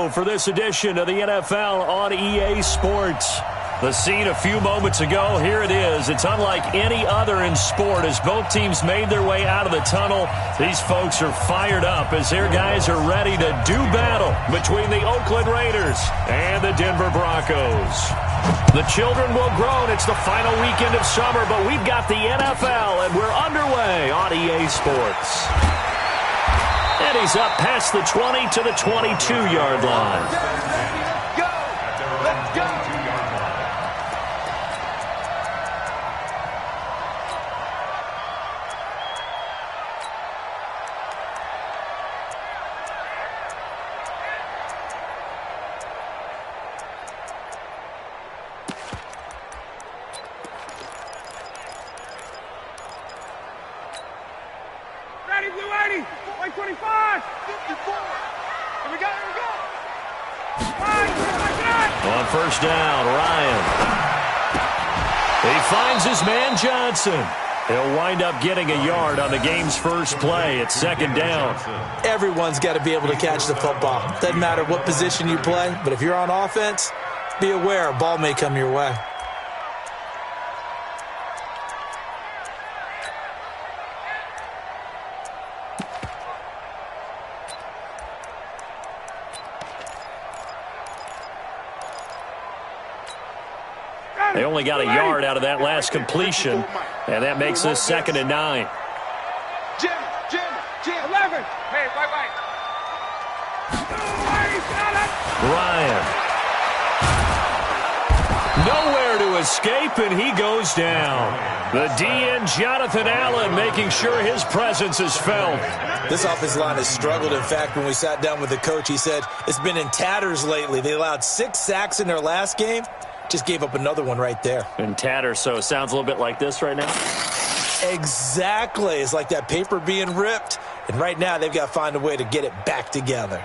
go for this edition of the NFL on EA Sports. The scene a few moments ago, here it is. It's unlike any other in sport as both teams made their way out of the tunnel. These folks are fired up as their guys are ready to do battle between the Oakland Raiders and the Denver Broncos. The children will groan. It's the final weekend of summer, but we've got the NFL, and we're underway on EA Sports. And he's up past the 20 to the 22-yard line. Let's go! White 25! 54! Here we go! On first down, Ryan. He finds his man Johnson. He'll wind up getting a yard on the game's first play. It's second down. Everyone's got to be able to catch the football. Doesn't matter what position you play, but if you're on offense, be aware a ball may come your way. They only got a yard out of that last completion, and that makes this 2nd and 9. Jim, 11. Hey, white. Ryan. Nowhere to escape, and he goes down. The DN, Jonathan Allen, making sure his presence is felt. This offensive line has struggled. In fact, when we sat down with the coach, he said it's been in tatters lately. They allowed 6 sacks in their last game. Just gave up another one right there. In tatters, so it sounds a little bit like this right now? Exactly. It's like that paper being ripped. And right now, they've got to find a way to get it back together.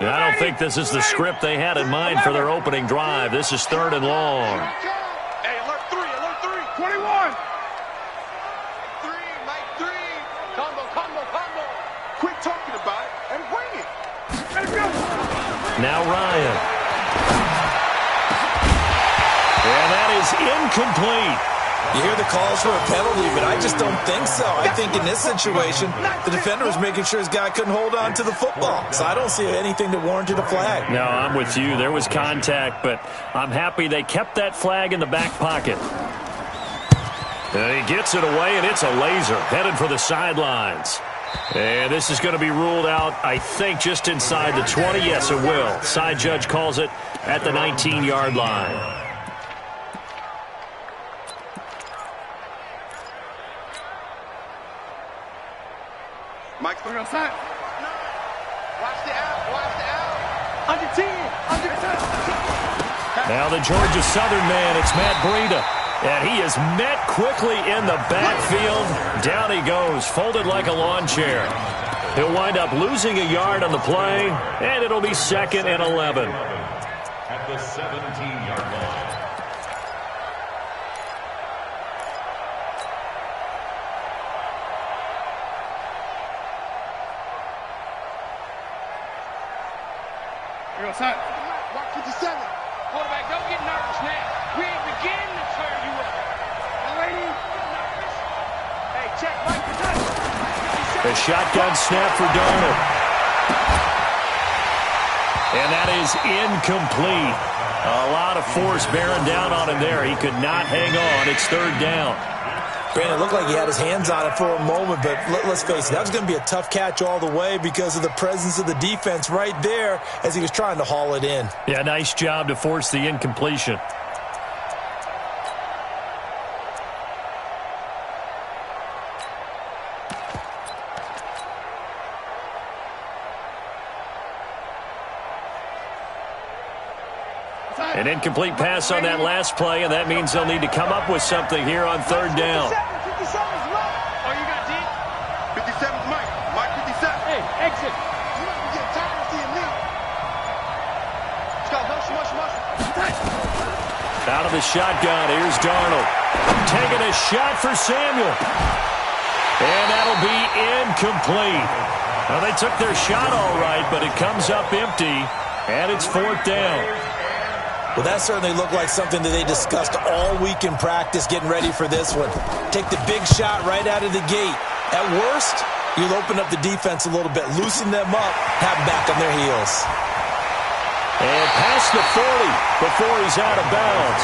I don't think this is the script they had in mind for their opening drive. This is 3rd and long. Hey, alert 3. 21. 3, Mike 3. Combo. Quit talking about it and bring it. Let's go. Now Ryan. And that is incomplete. You hear the calls for a penalty, but I just don't think so. I think in this situation, the defender was making sure his guy couldn't hold on to the football. So I don't see anything that warranted a flag. No, I'm with you. There was contact, but I'm happy they kept that flag in the back pocket. And he gets it away, and it's a laser headed for the sidelines. And this is going to be ruled out, I think, just inside the 20. Yes, it will. Side judge calls it at the 19-yard line. Mike's going outside. Watch the out. Under 10. Now the Georgia Southern man, it's Matt Breida. And he is met quickly in the backfield. Down he goes, folded like a lawn chair. He'll wind up losing a yard on the play, and it'll be 2nd and 11. At the 17-yard line. Here goes outside. Mark 57. Quarterback, don't get nervous now. We ain't beginning to turn you up. Lady. Hey, check Mike for touch. The shotgun snap for Darnold. And that is incomplete. A lot of force bearing down on him there. He could not hang on. It's 3rd down. Brandon, it looked like he had his hands on it for a moment, but let's face it, that was going to be a tough catch all the way because of the presence of the defense right there as he was trying to haul it in. Yeah, nice job to force the incompletion. An incomplete pass on that last play, and that means they'll need to come up with something here on 3rd down. 57's Mike. Oh, you got D? 57's Mike. Mike 57. Hey, exit. You might be getting tired of seeing me. Let's go. Muscle. Out of the shotgun, here's Darnold. Taking a shot for Samuel. And that'll be incomplete. Well, they took their shot all right, but it comes up empty, and it's 4th down. Well, that certainly looked like something that they discussed all week in practice getting ready for this one. Take the big shot right out of the gate. At worst, you'll open up the defense a little bit, loosen them up, have them back on their heels. And past the 40 before he's out of bounds.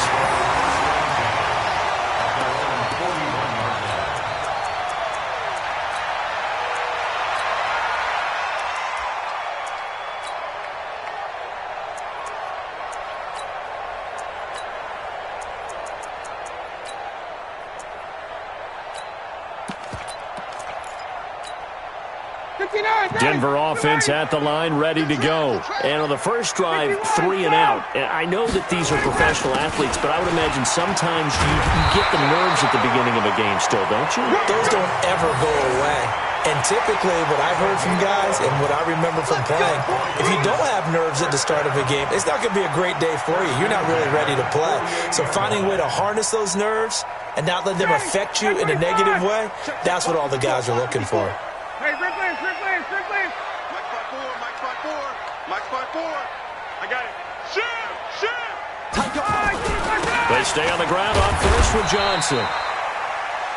Denver offense at the line, ready to go. And on the first drive, 3 and out. And I know that these are professional athletes, but I would imagine sometimes you get the nerves at the beginning of a game still, don't you? Those don't ever go away. And typically, what I've heard from guys and what I remember from playing, if you don't have nerves at the start of a game, it's not going to be a great day for you. You're not really ready to play. So finding a way to harness those nerves and not let them affect you in a negative way, that's what all the guys are looking for. Hey, Rick Lance. Mike 5-4. I got it. Shoot! They stay on the ground on first with Johnson.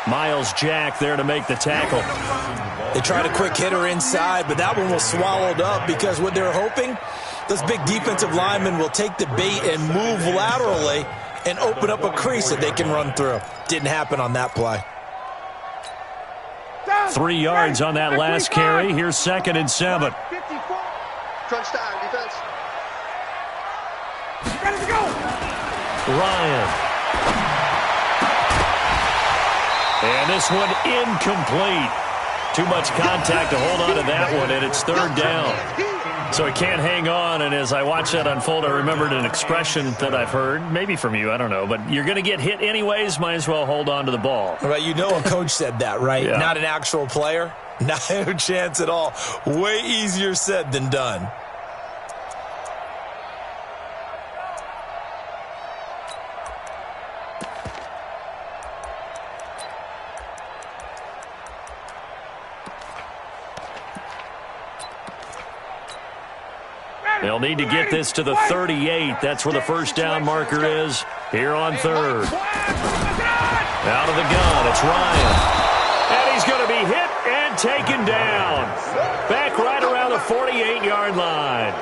Miles Jack there to make the tackle. They tried a quick hitter inside, but that one was swallowed up because what they're hoping, those big defensive linemen will take the bait and move laterally and open up a crease that they can run through. Didn't happen on that play. 3 yards on that last carry. Here's 2nd and 7. Crunch time, defense. Ready to go. Ryan. And this one incomplete. Too much contact to hold on to that one, and it's 3rd down. So he can't hang on, and as I watch that unfold, I remembered an expression that I've heard, maybe from you, I don't know, but you're going to get hit anyways, might as well hold on to the ball. Right, you know a coach said that, right? Yeah. Not an actual player. No chance at all. Way easier said than done. They'll need to get this to the 38. That's where the first down marker is here on 3rd. Out of the gun, it's Ryan. And he's going to be hit and taken down. Back right around the 48-yard line.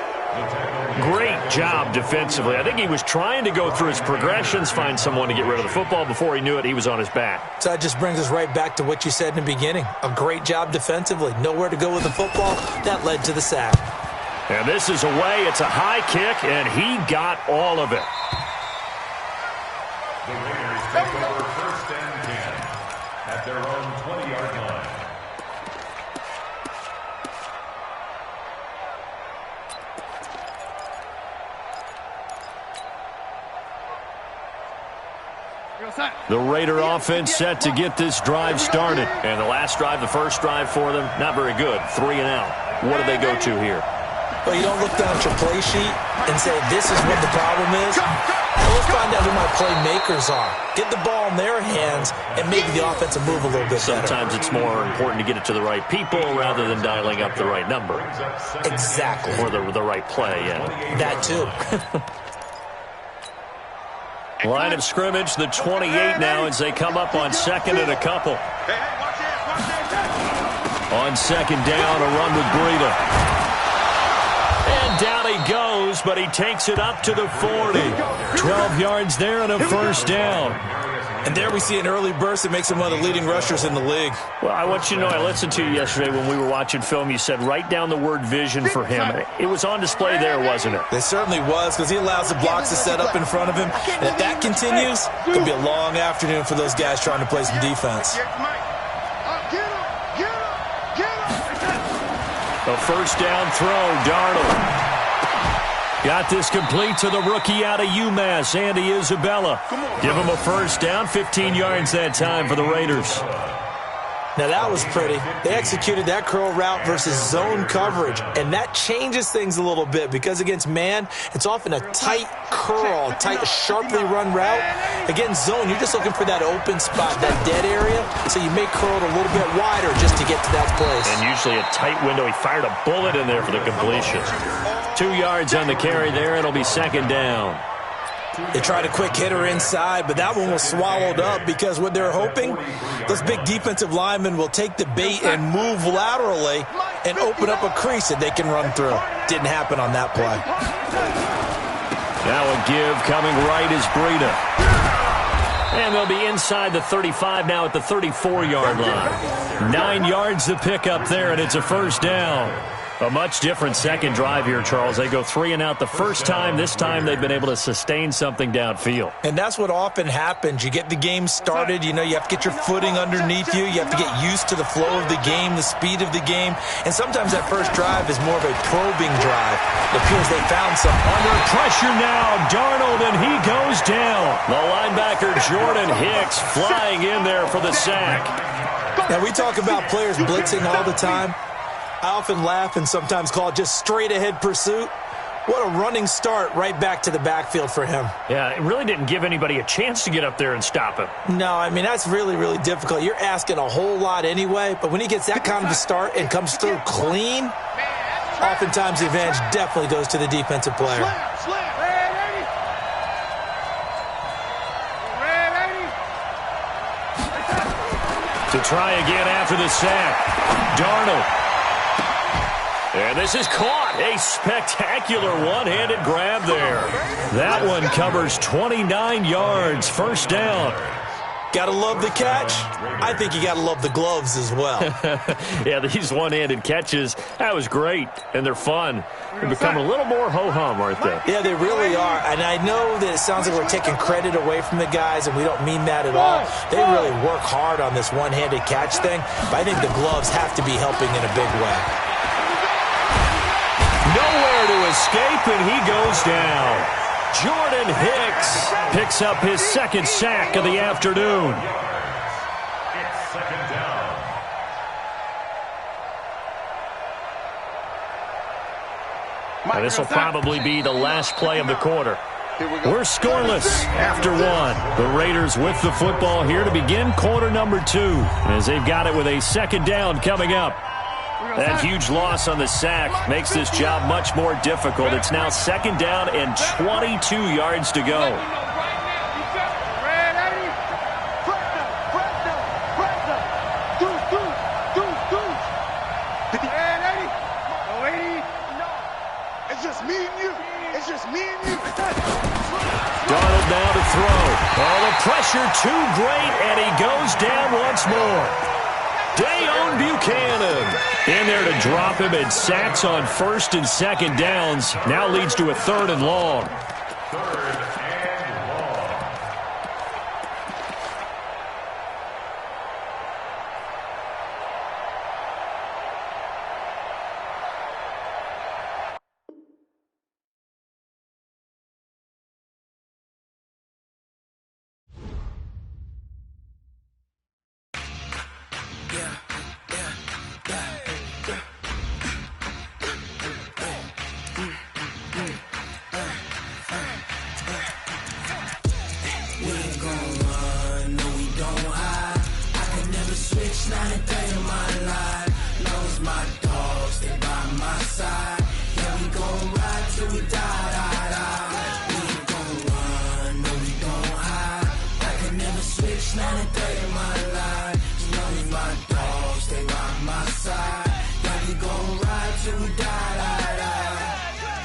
Great job defensively. I think he was trying to go through his progressions, find someone to get rid of the football. Before he knew it, he was on his back. So that just brings us right back to what you said in the beginning. A great job defensively. Nowhere to go with the football. That led to the sack. And this is away. It's a high kick, and he got all of it. The Raiders take over 1st and 10 at their own 20-yard line. The Raider offense set to get this drive started. And the last drive, the first drive for them, not very good. 3 and out. What do they go to here? Well, you don't look down at your play sheet and say, this is what the problem is. Now let's find out who my playmakers are. Get the ball in their hands and make the offensive move a little bit better. Sometimes it's more important to get it to the right people rather than dialing up the right number. Exactly. Or the right play, yeah. That too. Line of scrimmage, the 28 now as they come up on 2nd and a couple. On 2nd down, a run with Breida. And down he goes, but he takes it up to the 40. 12 yards there and a first down. And there we see an early burst that makes him one of the leading rushers in the league. Well, I want you to know, I listened to you yesterday when we were watching film. You said write down the word vision for him. It was on display there, wasn't it? It certainly was, because he allows the blocks to set up in front of him. And if that continues, it's going to be a long afternoon for those guys trying to play some defense. A first down throw, Darnold. Got this complete to the rookie out of UMass, Andy Isabella. Give him a first down, 15 yards that time for the Raiders. Now that was pretty. They executed that curl route versus zone coverage, and that changes things a little bit because against man, it's often a tight curl, tight, sharply run route. Against zone, you're just looking for that open spot, that dead area, so you may curl it a little bit wider just to get to that place. And usually a tight window. He fired a bullet in there for the completion. 2 yards on the carry there. It'll be second down. They tried a quick hitter inside, but that one was swallowed up because what they're hoping, those big defensive linemen will take the bait and move laterally and open up a crease that they can run through. Didn't happen on that play. Now a give coming right is Breida. And they'll be inside the 35 now at the 34-yard line. 9 yards to pick up there, and it's a first down. A much different second drive here, Charles. They go 3 and out the first time. This time they've been able to sustain something downfield. And that's what often happens. You get the game started. You know, you have to get your footing underneath you. You have to get used to the flow of the game, the speed of the game. And sometimes that first drive is more of a probing drive. It appears they found something. Under pressure now, Darnold, and he goes down. The linebacker, Jordan Hicks, flying in there for the sack. Now, we talk about players blitzing all the time. I often laugh and sometimes call it just straight-ahead pursuit. What a running start right back to the backfield for him. Yeah, it really didn't give anybody a chance to get up there and stop him. No, I mean, that's really, really difficult. You're asking a whole lot anyway, but when he gets that kind of a start and comes through clean, oftentimes the advantage definitely goes to the defensive player. To try again after the sack, Darnold. And this is caught. A spectacular one-handed grab there. That one covers 29 yards. First down. Gotta love the catch. I think you gotta love the gloves as well. Yeah, these one-handed catches, that was great. And they're fun. They become a little more ho-hum, aren't they? Yeah, they really are. And I know that it sounds like we're taking credit away from the guys, and we don't mean that at all. They really work hard on this one-handed catch thing, but I think the gloves have to be helping in a big way. Nowhere to escape, and he goes down. Jordan Hicks picks up his second sack of the afternoon. It's second down. And this will probably be the last play of the quarter. We're scoreless after one. The Raiders with the football here to begin quarter number 2, as they've got it with a second down coming up. That huge loss on the sack makes this job much more difficult. It's now second down and 22 yards to go. It's just me and you. It's just me and you. Darnold now to throw. Oh, the pressure too great, and he goes down once more. Dayon Buchanan in there to drop him, and sacks on first and second downs. Now leads to a third and long. Third and long.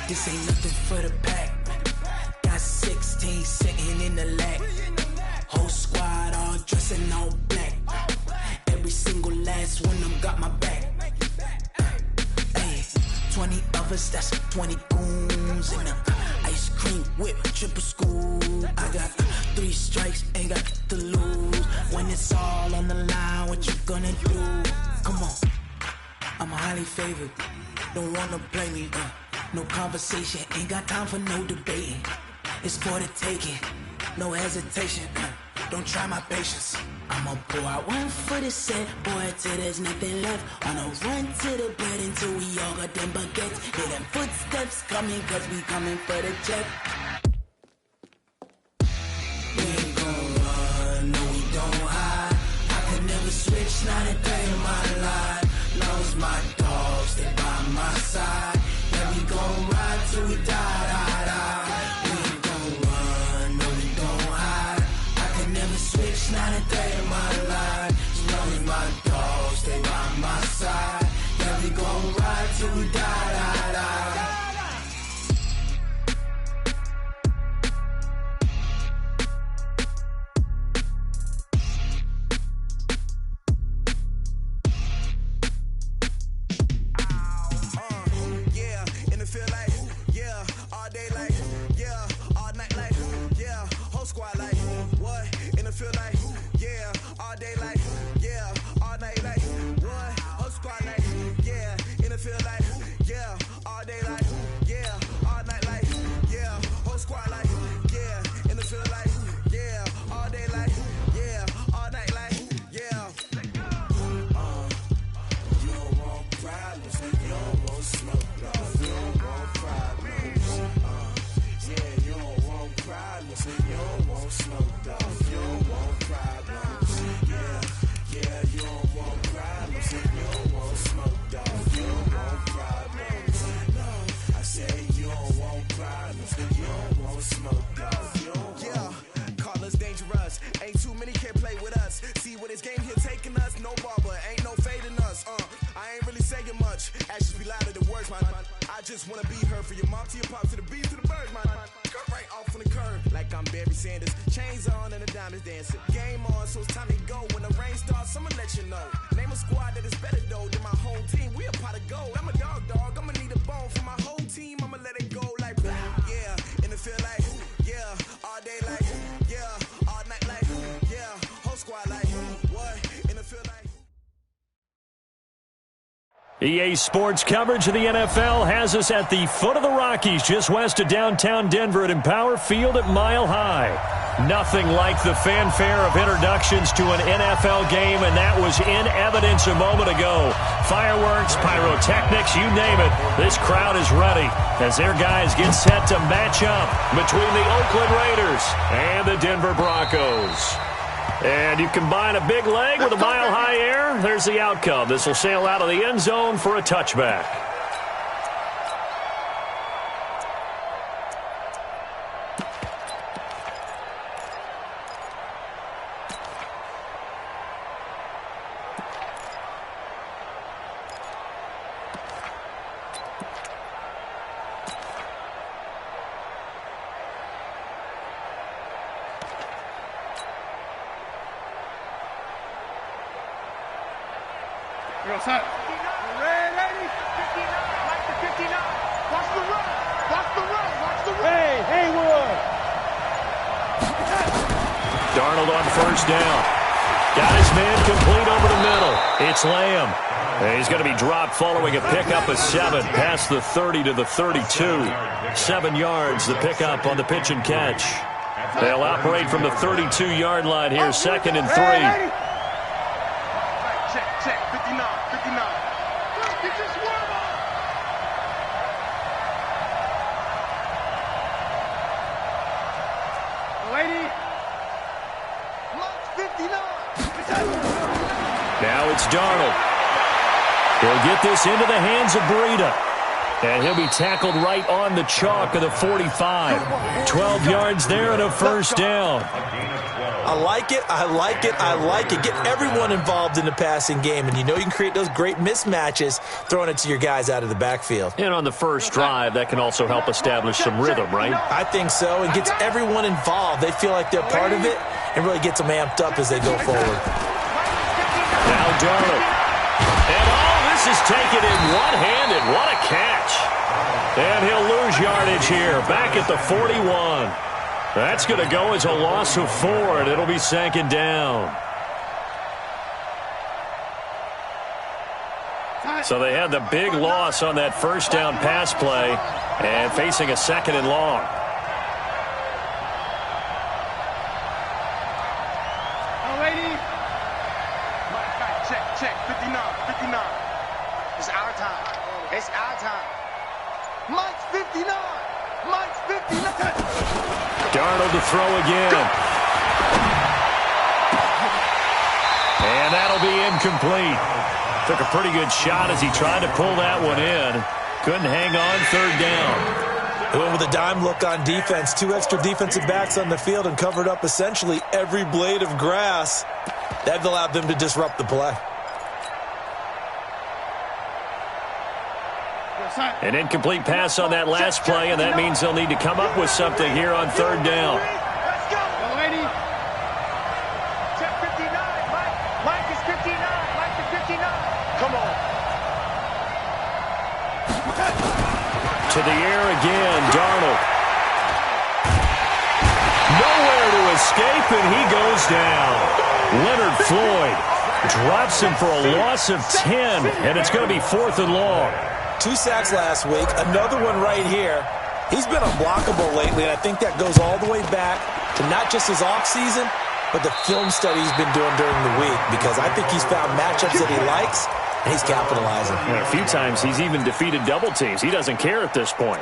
This ain't nothing for the pack. Got 16 sitting in the lag. Whole squad all dressing all black. Every single last one of them got my back. Hey, 20 of us, that's 20 goons in the ice cream whip, triple scoop. I got 3 strikes, ain't got to lose. When it's all on the line, what you gonna do? Come on, I'm highly favored. Don't wanna play me, no conversation, ain't got time for no debating. It's for the taking, no hesitation. Don't try my patience. I'ma pour out one for the set, boy, till there's nothing left. Wanna run to the bed until we all got them baguettes. Hear them footsteps coming, cause we coming for the check. We ain't gon' run, no we don't hide. I could never switch, not a day in my life. Long as my dogs stay by my side. Yeah, we gon' ride till we die, die, die. We ain't gon' run, no we don't hide. I could never switch, not a day in my life. As long as my dogs stay by my side. Yeah, we gon' ride till we die, die, die. EA Sports coverage of the NFL has us at the foot of the Rockies, just west of downtown Denver at Empower Field at Mile High. Nothing like the fanfare of introductions to an NFL game, and that was in evidence a moment ago. Fireworks, pyrotechnics, you name it. This crowd is ready as their guys get set to match up between the Oakland Raiders and the Denver Broncos. And you combine a big leg with a mile-high air, there's the outcome. This will sail out of the end zone for a touchback. He's going to be dropped following a pickup of 7 past the 30 to the 32. 7 yards, the pickup on the pitch and catch. They'll operate from the 32-yard line here, 2nd and 3. Check, 59. Get your swerve on. Lady. 59. Now it's Darnold. He'll get this into the hands of Breida. And he'll be tackled right on the chalk of the 45. 12 yards there and a first down. I like it. Get everyone involved in the passing game, and you know you can create those great mismatches throwing it to your guys out of the backfield. And on the first drive, that can also help establish some rhythm, right? I think so. It gets everyone involved. They feel like they're part of it and really gets them amped up as they go forward. Now Darnold. This is taken in one-handed. What a catch. And he'll lose yardage here, back at the 41. That's going to go as a loss of 4, and it'll be 2nd down. So they had the big loss on that first down pass play and facing a 2nd and long. Mike's 59. Mike's 59. Darnold to throw again. And that'll be incomplete. Took a pretty good shot as he tried to pull that one in. Couldn't hang on, third down. They went with a dime look on defense. 2 extra defensive backs on the field and covered up essentially every blade of grass. That allowed them to disrupt the play. An incomplete pass on that last play, and that means they'll need to come up with something here on third down. Let's go, lady. Check 59. Mike is 59. Mike is 59. Come on. To the air again, Darnold. Nowhere to escape, and he goes down. Leonard Floyd drops him for a loss of 10, and it's going to be 4th and long. 2 sacks last week, another one right here. He's been unblockable lately, and I think that goes all the way back to not just his offseason, but the film study he's been doing during the week, because I think he's found matchups that he likes, and he's capitalizing. And a few times he's even defeated double teams. He doesn't care at this point.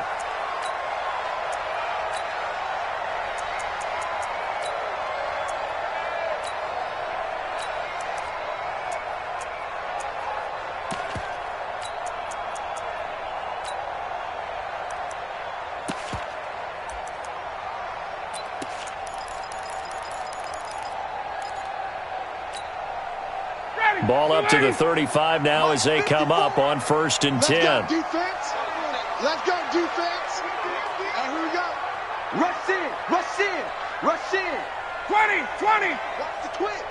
Ball up to the 35 now as they come up on 1st and 10. Let's go, defense. Let's go, defense. And here we go. Rush in. Rush in. Rush in. 20, 20. Watch the twins.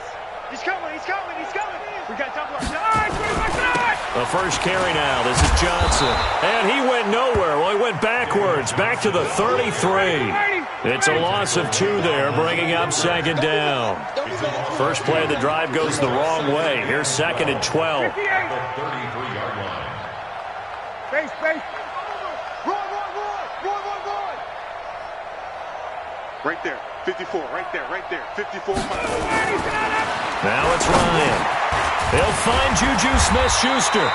He's coming, he's coming, he's coming. We got double up. Nice, 25. The first carry now. This is Johnson. And he went nowhere. Well, he went backwards. Back to the 33. It's a loss of 2 there, bringing up 2nd down. First play of the drive goes the wrong way. Here's 2nd and 12. 33-yard line. Base, base. Roy. Right there. 54. Right there. 54. Now it's Ryan. They'll find Juju Smith-Schuster.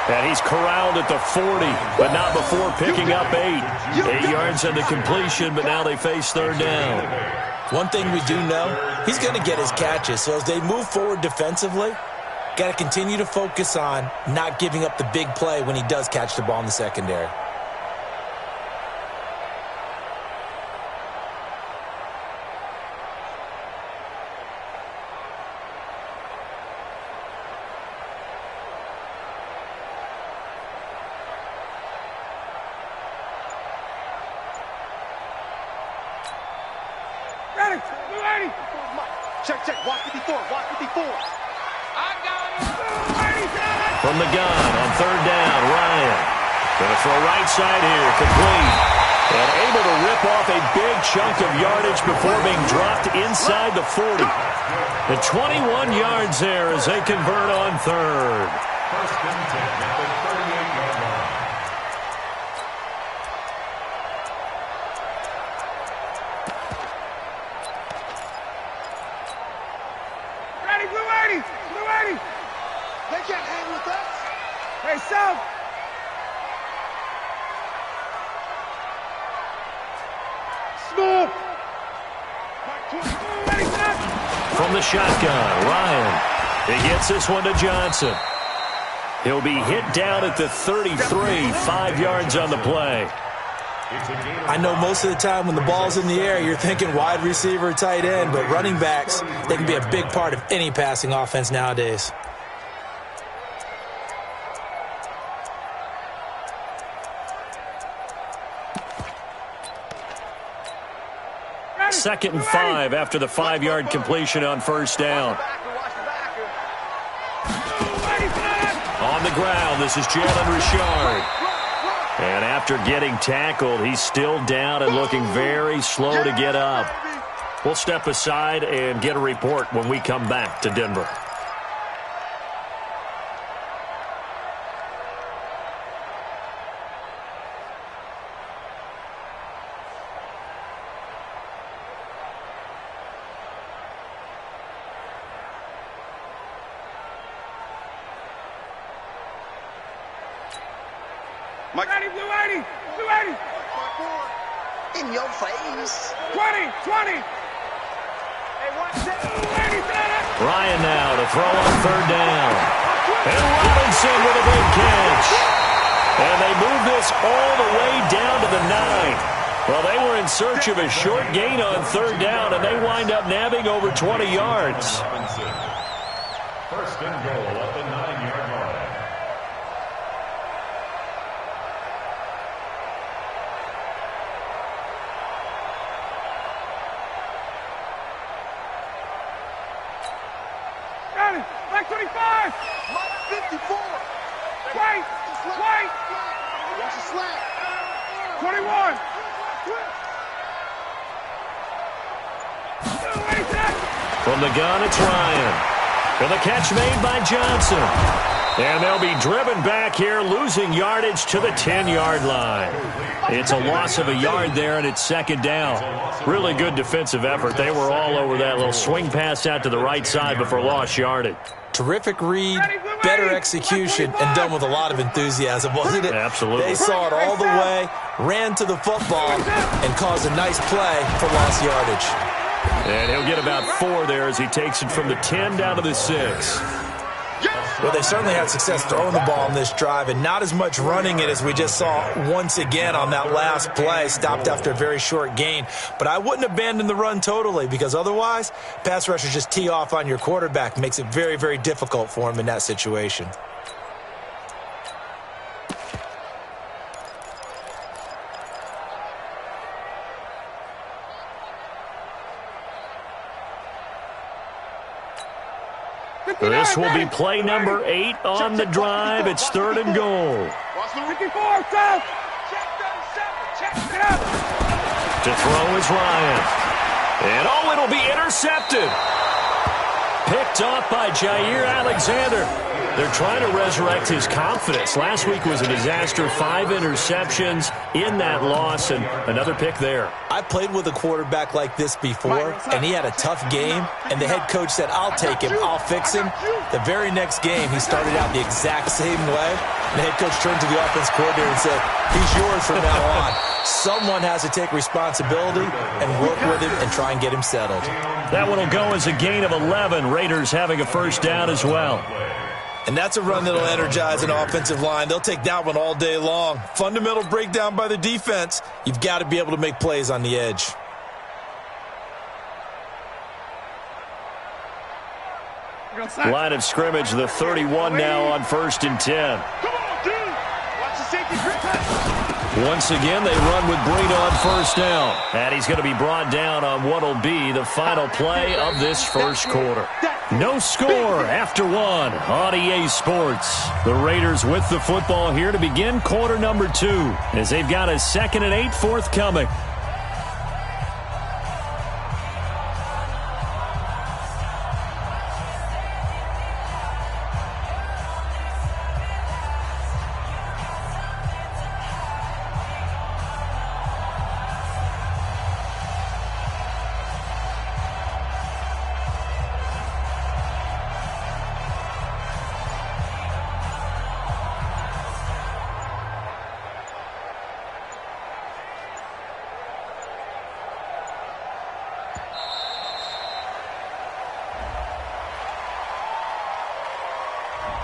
And he's corralled at the 40, but not before picking up 8. 8 yards on the completion, but now they face third down. One thing we do know, he's going to get his catches. So as they move forward defensively, got to continue to focus on not giving up the big play when he does catch the ball in the secondary. Check. Watch 54. I got him. From the gun on third down, Ryan. Going to throw right side here, complete. And able to rip off a big chunk of yardage before being dropped inside the 40. The 21 yards there as they convert on third. 1st and 10 at the 38-yard line. Blue 80. They can't hang with us. Hey, South. Smooth. From the shotgun, Ryan. He gets this one to Johnson. He'll be hit down at the 33, 5 yards on the play. I know most of the time when the ball's in the air, you're thinking wide receiver, tight end, but running backs, they can be a big part of any passing offense nowadays. Second and 5 after the 5-yard completion on first down. On the ground, this is Jalen Richard. And after getting tackled, he's still down and looking very slow to get up. We'll step aside and get a report when we come back to Denver. Mike. 80, blue 80, blue 80. In your face. 20, 20. Hey, watch that. Blue 80, Ryan now to throw on third down. And Robinson with a big catch. And they move this all the way down to the 9. Well, they were in search of a short gain on third down, and they wind up nabbing over 20 yards. First and goal at the 9-yard line. Got it. Back 25. Mike 54. Wait. Wait. Watch the slant. 21. From the gun, it's Ryan. For the catch made by Johnson. And they'll be driven back here, losing yardage to the 10-yard line. It's a loss of a yard there, and it's second down. Really good defensive effort. They were all over that little swing pass out to the right side before lost yardage. Terrific read, better execution, and done with a lot of enthusiasm, wasn't it? Absolutely. They saw it all the way, ran to the football, and caused a nice play for lost yardage. And he'll get about 4 there as he takes it from the 10 down to the 6. Well, they certainly had success throwing the ball on this drive, and not as much running it as we just saw once again on that last play. Stopped after a very short gain. But I wouldn't abandon the run totally, because otherwise, pass rushers just tee off on your quarterback. Makes it very, very difficult for him in that situation. This will be play number 8 on the drive. It's third and goal. 54, south. Check it out. To throw is Ryan. And, oh, it'll be intercepted. Picked off by Jair Alexander. They're trying to resurrect his confidence. Last week was a disaster. 5 interceptions in that loss, and another pick there. I played with a quarterback like this before, and he had a tough game, and the head coach said, I'll take him, I'll fix him. The very next game, he started out the exact same way. The head coach turned to the offense coordinator and said, he's yours from now on. Someone has to take responsibility and work with him and try and get him settled. That one will go as a gain of 11. Raiders having a first down as well. And that's a run that'll energize an offensive line. They'll take that one all day long. Fundamental breakdown by the defense. You've got to be able to make plays on the edge. Line of scrimmage, the 31 now on 1st and 10. Come on, dude. Watch the safety grip. Once again, they run with Breida on first down. And he's going to be brought down on what will be the final play of this first quarter. No score after 1 on EA Sports. The Raiders with the football here to begin quarter number 2 as they've got a 2nd and 8 forthcoming.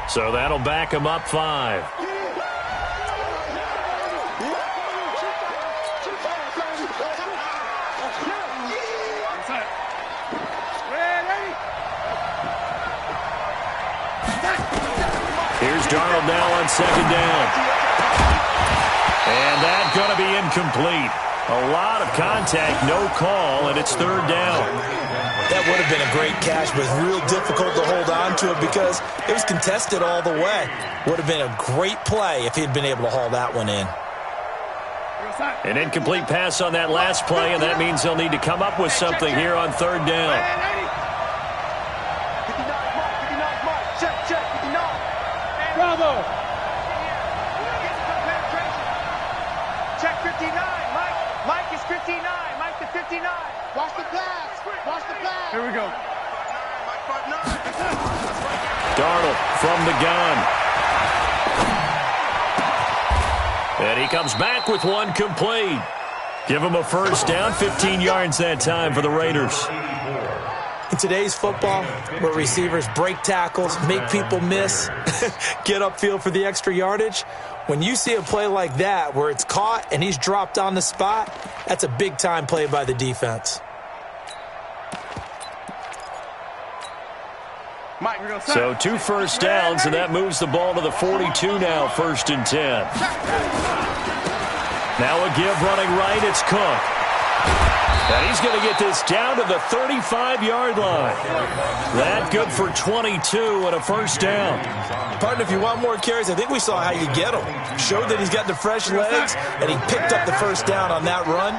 So that'll back him up 5. Here's Darnold now on 2nd down. And that's going to be incomplete. A lot of contact, no call, and it's 3rd down. That would have been a great catch, but it's real difficult to hold on to it because it was contested all the way. Would have been a great play if he'd been able to haul that one in. An incomplete pass on that last play, and that means they'll need to come up with something here on 3rd down. 59, Mark. Check, 59. Bravo. Check 59. Mike is 59. Mike to 59. Watch the pass. Watch the pass. Here we go. Darnold from the gun. And he comes back with one complete. Give him a first down, 15 yards that time for the Raiders. In today's football, where receivers break tackles, make people miss, get upfield for the extra yardage, when you see a play like that where it's caught and he's dropped on the spot, that's a big-time play by the defense. So 2 first downs, and that moves the ball to the 42 now, 1st and 10. Now a give running right, it's Cook. And he's going to get this down to the 35-yard line. That good for 22 and a first down. Partner, if you want more carries, I think we saw how you get him. Showed that he's got the fresh legs, and he picked up the first down on that run.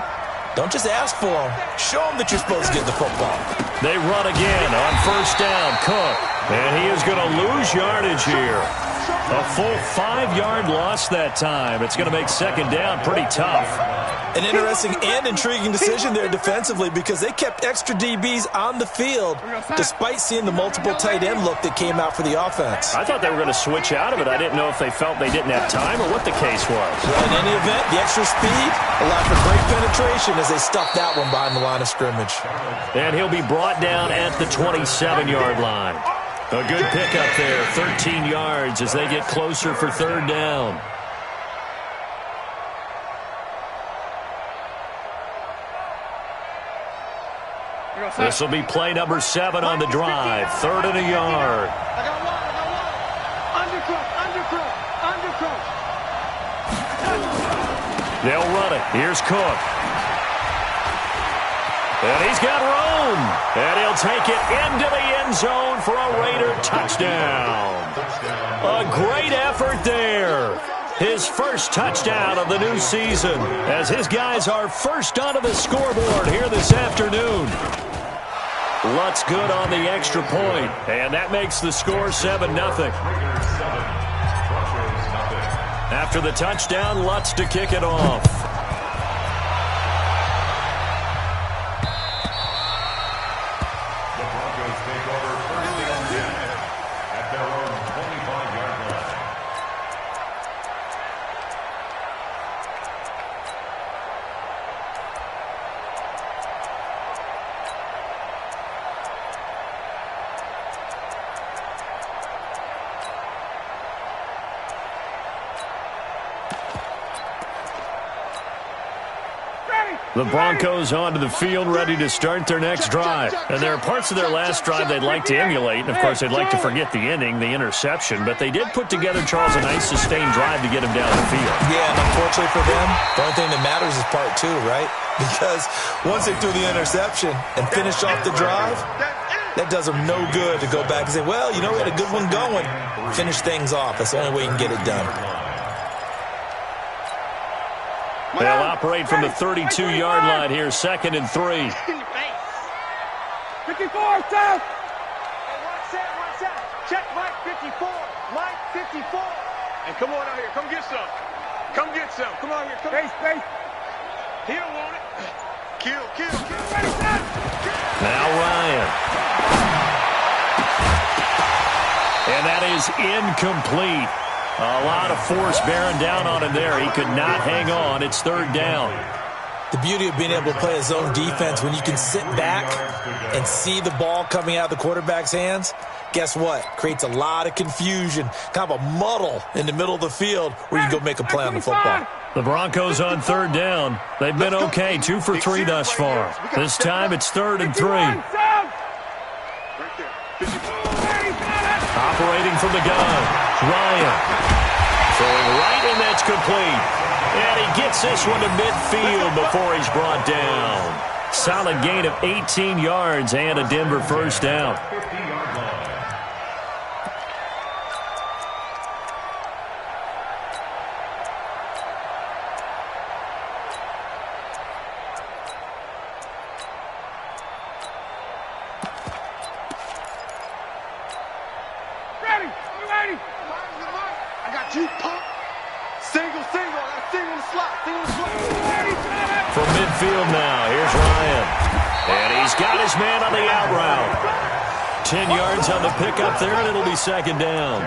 Don't just ask for him. Show him that you're supposed to get the football. They run again on first down, Cook. And he is going to lose yardage here. A full 5-yard loss that time. It's going to make second down pretty tough. An interesting and intriguing decision there defensively because they kept extra DBs on the field despite seeing the multiple tight end look that came out for the offense. I thought they were going to switch out of it. I didn't know if they felt they didn't have time or what the case was. Well, in any event, the extra speed allowed for great penetration as they stuffed that one behind the line of scrimmage. And he'll be brought down at the 27-yard line. A good pickup there, 13 yards as they get closer for third down. This will be play number 7 on the drive, 3rd and a yard. I got one. Undercrook. They'll run it. Here's Cook. And he's got room. And he'll take it into the end zone for a Raider touchdown. A great effort there. His first touchdown of the new season as his guys are first onto the scoreboard here this afternoon. Lutz good on the extra point, and that makes the score 7-0. After the touchdown, Lutz to kick it off. The Broncos take over 1st and 10 at their own 25-yard line. The Broncos onto the field ready to start their next drive. And there are parts of their last drive they'd like to emulate. And, of course, they'd like to forget the ending, the interception. But they did put together, Charles, a nice sustained drive to get him down the field. Yeah, and unfortunately for them, the only thing that matters is part 2, right? Because once they threw the interception and finished off the drive, that does them no good to go back and say, well, you know, we had a good one going. Finish things off. That's the only way you can get it done. They'll operate from the 32-yard line here, 2nd and 3. In the face. 54, south. Hey, watch that. Check Mike 54. Mike 54. And come on out here. Come get some. Come on here. Come. Space. He don't want it. Kill. Ready, set. Now Ryan. And that is incomplete. A lot of force bearing down on him there. He could not hang on. It's 3rd down. The beauty of being able to play a zone defense when you can sit back and see the ball coming out of the quarterback's hands, guess what? Creates a lot of confusion, kind of a muddle in the middle of the field where you can go make a play on the football. The Broncos on 3rd down. They've been okay, 2 for 3 thus far. This time it's 3rd and 3. Right there. 54. Operating from the gun. Ryan. Throwing right, and that's complete. And he gets this one to midfield before he's brought down. Solid gain of 18 yards and a Denver first down. 50-yard line. Ready. I got you, pump. Single. That single in the slot. From midfield now, here's Ryan. And he's got his man on the out route. 10 yards on the pickup there, and it'll be 2nd down.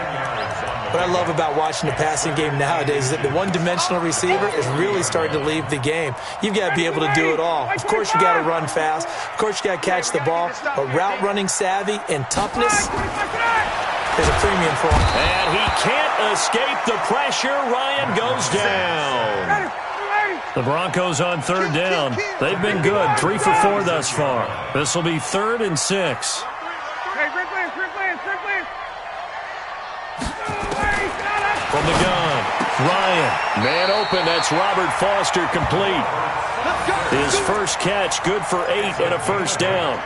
What I love about watching the passing game nowadays is that the one-dimensional receiver is really starting to leave the game. You've got to be able to do it all. Of course, you got to run fast. Of course, you got to catch the ball. But route running savvy and toughness, there's a premium for him. And he can't escape the pressure. Ryan goes down. The Broncos on third down. They've been good, 3 for 4 thus far. This will be 3rd and 6. From the gun, Ryan. Man open, that's Robert Foster, complete. His first catch, good for 8 and a first down.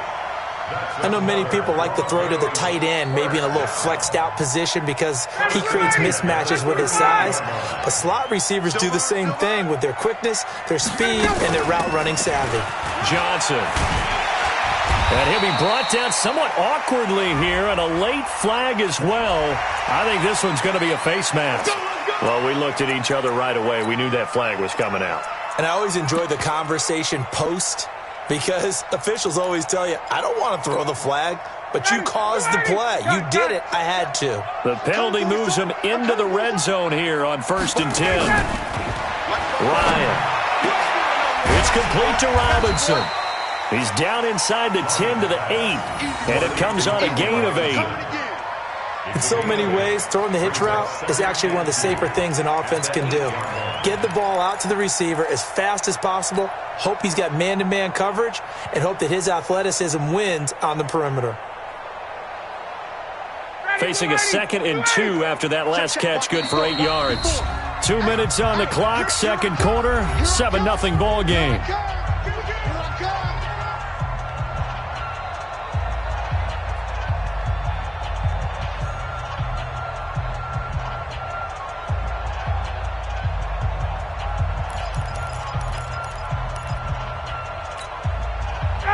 I know many people like to throw to the tight end, maybe in a little flexed out position because he creates mismatches with his size. But slot receivers do the same thing with their quickness, their speed, and their route running savvy. Johnson. And he'll be brought down somewhat awkwardly here, and a late flag as well. I think this one's going to be a face mask. Well, we looked at each other right away. We knew that flag was coming out. And I always enjoy the conversation post because officials always tell you, I don't want to throw the flag, but you caused the play. You did it. I had to. The penalty moves him into the red zone here on 1st and 10. Ryan. It's complete to Robinson. He's down inside the 10 to the 8, and it comes on a gain of 8. In so many ways, throwing the hitch route is actually one of the safer things an offense can do. Get the ball out to the receiver as fast as possible, hope he's got man-to-man coverage, and hope that his athleticism wins on the perimeter. Facing a 2nd and 2 after that last catch, good for 8 yards. 2 minutes on the clock, second quarter, 7-0 ball game.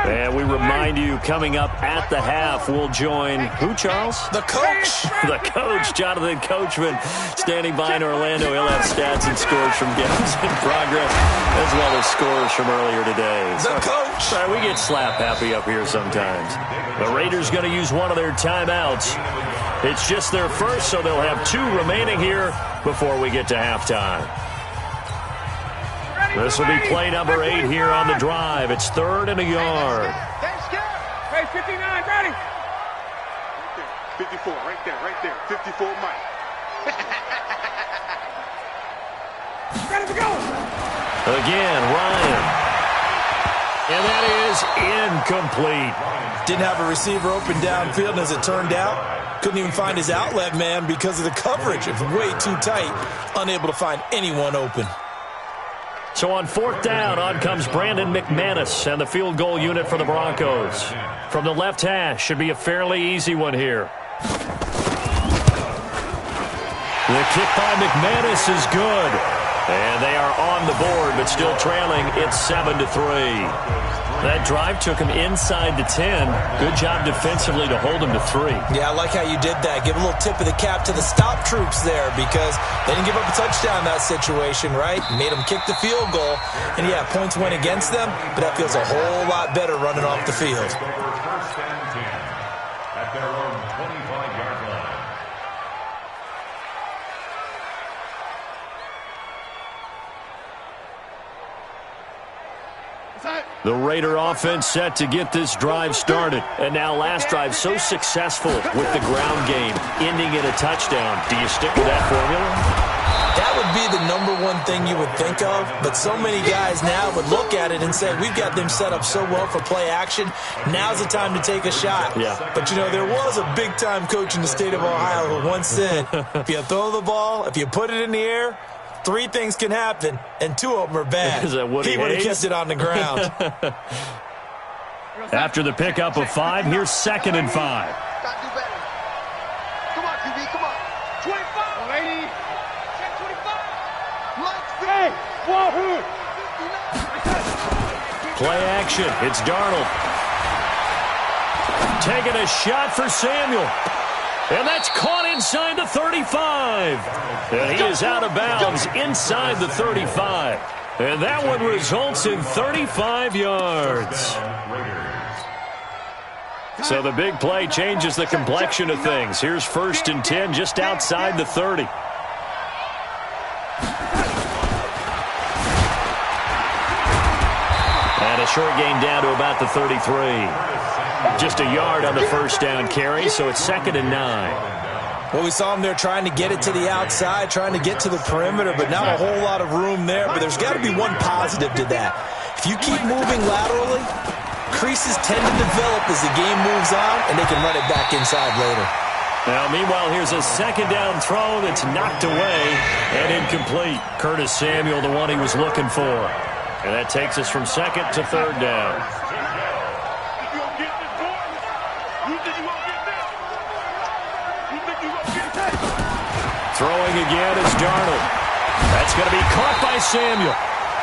And we remind you, coming up at the half, we'll join who, Charles? The coach. The coach, Jonathan Coachman, standing by in Orlando. He'll have stats and scores from games in progress, as well as scores from earlier today. The coach. Sorry, we get slap happy up here sometimes. The Raiders going to use one of their timeouts. It's just their first, so they'll have 2 remaining here before we get to halftime. This will be play number 8 here on the drive. It's 3rd and a yard. Hey, 59, ready. 54, right there. 54, Mike. Ready to go. Again, Ryan. And that is incomplete. Didn't have a receiver open downfield, and as it turned out, couldn't even find his outlet man because of the coverage. It was way too tight, unable to find anyone open. So on 4th down, on comes Brandon McManus and the field goal unit for the Broncos. From the left hash, should be a fairly easy one here. The kick by McManus is good. And they are on the board, but still trailing. It's 7-3. That drive took him inside the 10. Good job defensively to hold him to 3. Yeah, I like how you did that. Give a little tip of the cap to the stop troops there because they didn't give up a touchdown in that situation, right? Made them kick the field goal. And, yeah, points went against them, but that feels a whole lot better running off the field. First and 10 at their own 25-yard line. The Raider offense set to get this drive started. And now last drive so successful with the ground game, ending in a touchdown. Do you stick with that formula? That would be the #1 thing you would think of, but so many guys now would look at it and say, we've got them set up so well for play action, now's the time to take a shot. Yeah. But, you know, there was a big-time coach in the state of Ohio who once said, if you throw the ball, if you put it in the air, 3 things can happen, and 2 of them are bad. Is that Woody He would have Hayes? kept it on the ground. After the pickup of 5, here's 2nd and 5. Gotta do better. Come on, QB, come on. 25, lady. Check 25. Let's go. Hey, Wahoo. Play action. It's Darnold. Taking a shot for Samuel. And that's caught inside the 35. And he is out of bounds inside the 35. And that one results in 35 yards. So the big play changes the complexion of things. Here's 1st and 10 just outside the 30. And a short gain down to about the 33. Just a yard on the first down carry, so it's 2nd and 9. Well, we saw him there trying to get it to the outside, trying to get to the perimeter, but not a whole lot of room there. But there's got to be one positive to that. If you keep moving laterally, creases tend to develop as the game moves on, and they can run it back inside later. Now, meanwhile, here's a 2nd down throw that's knocked away and incomplete. Curtis Samuel, the one he was looking for. And that takes us from 2nd to 3rd down. Throwing again is Darnold. That's going to be caught by Samuel.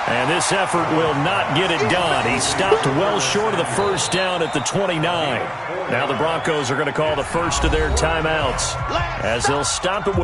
And this effort will not get it done. He stopped well short of the first down at the 29. Now the Broncos are going to call the first of their timeouts as they'll stop it.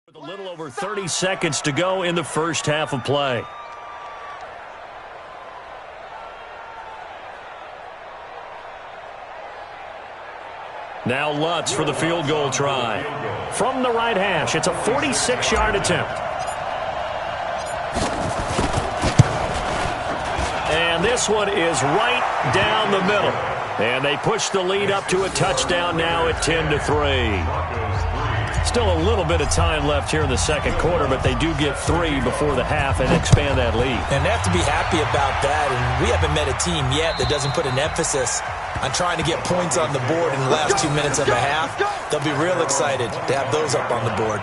With a little over 30 seconds to go in the first half of play. Now Lutz for the field goal try. From the right hash, it's a 46-yard attempt. And this one is right down the middle. And they push the lead up to a touchdown now at 10-3. Still a little bit of time left here in the second quarter, but they do get 3 before the half and expand that lead. And they have to be happy about that. And we haven't met a team yet that doesn't put an emphasis on trying to get points on the board in the last 2 minutes of a half. They'll be real excited to have those up on the board.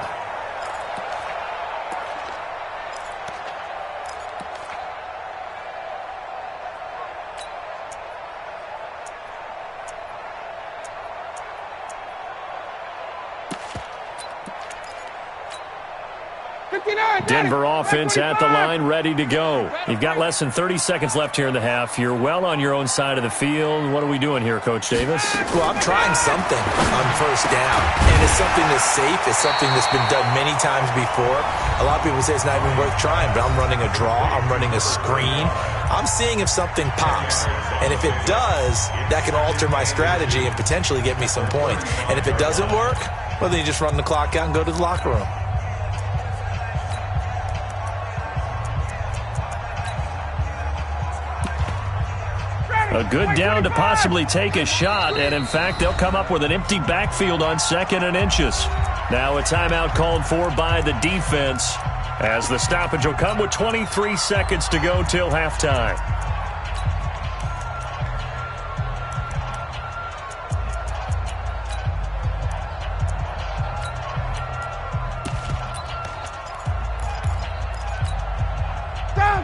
Denver offense at the line, ready to go. You've got less than 30 seconds left here in the half. You're well on your own side of the field. What are we doing here, Coach Davis? Well, I'm trying something on first down, and it's something that's safe. It's something that's been done many times before. A lot of people say it's not even worth trying, but I'm running a draw. I'm running a screen. I'm seeing if something pops, and if it does, that can alter my strategy and potentially get me some points. And if it doesn't work, well, then you just run the clock out and go to the locker room. A good down to possibly take a shot, and in fact, they'll come up with an empty backfield on 2nd and inches. Now a timeout called for by the defense as the stoppage will come with 23 seconds to go till halftime.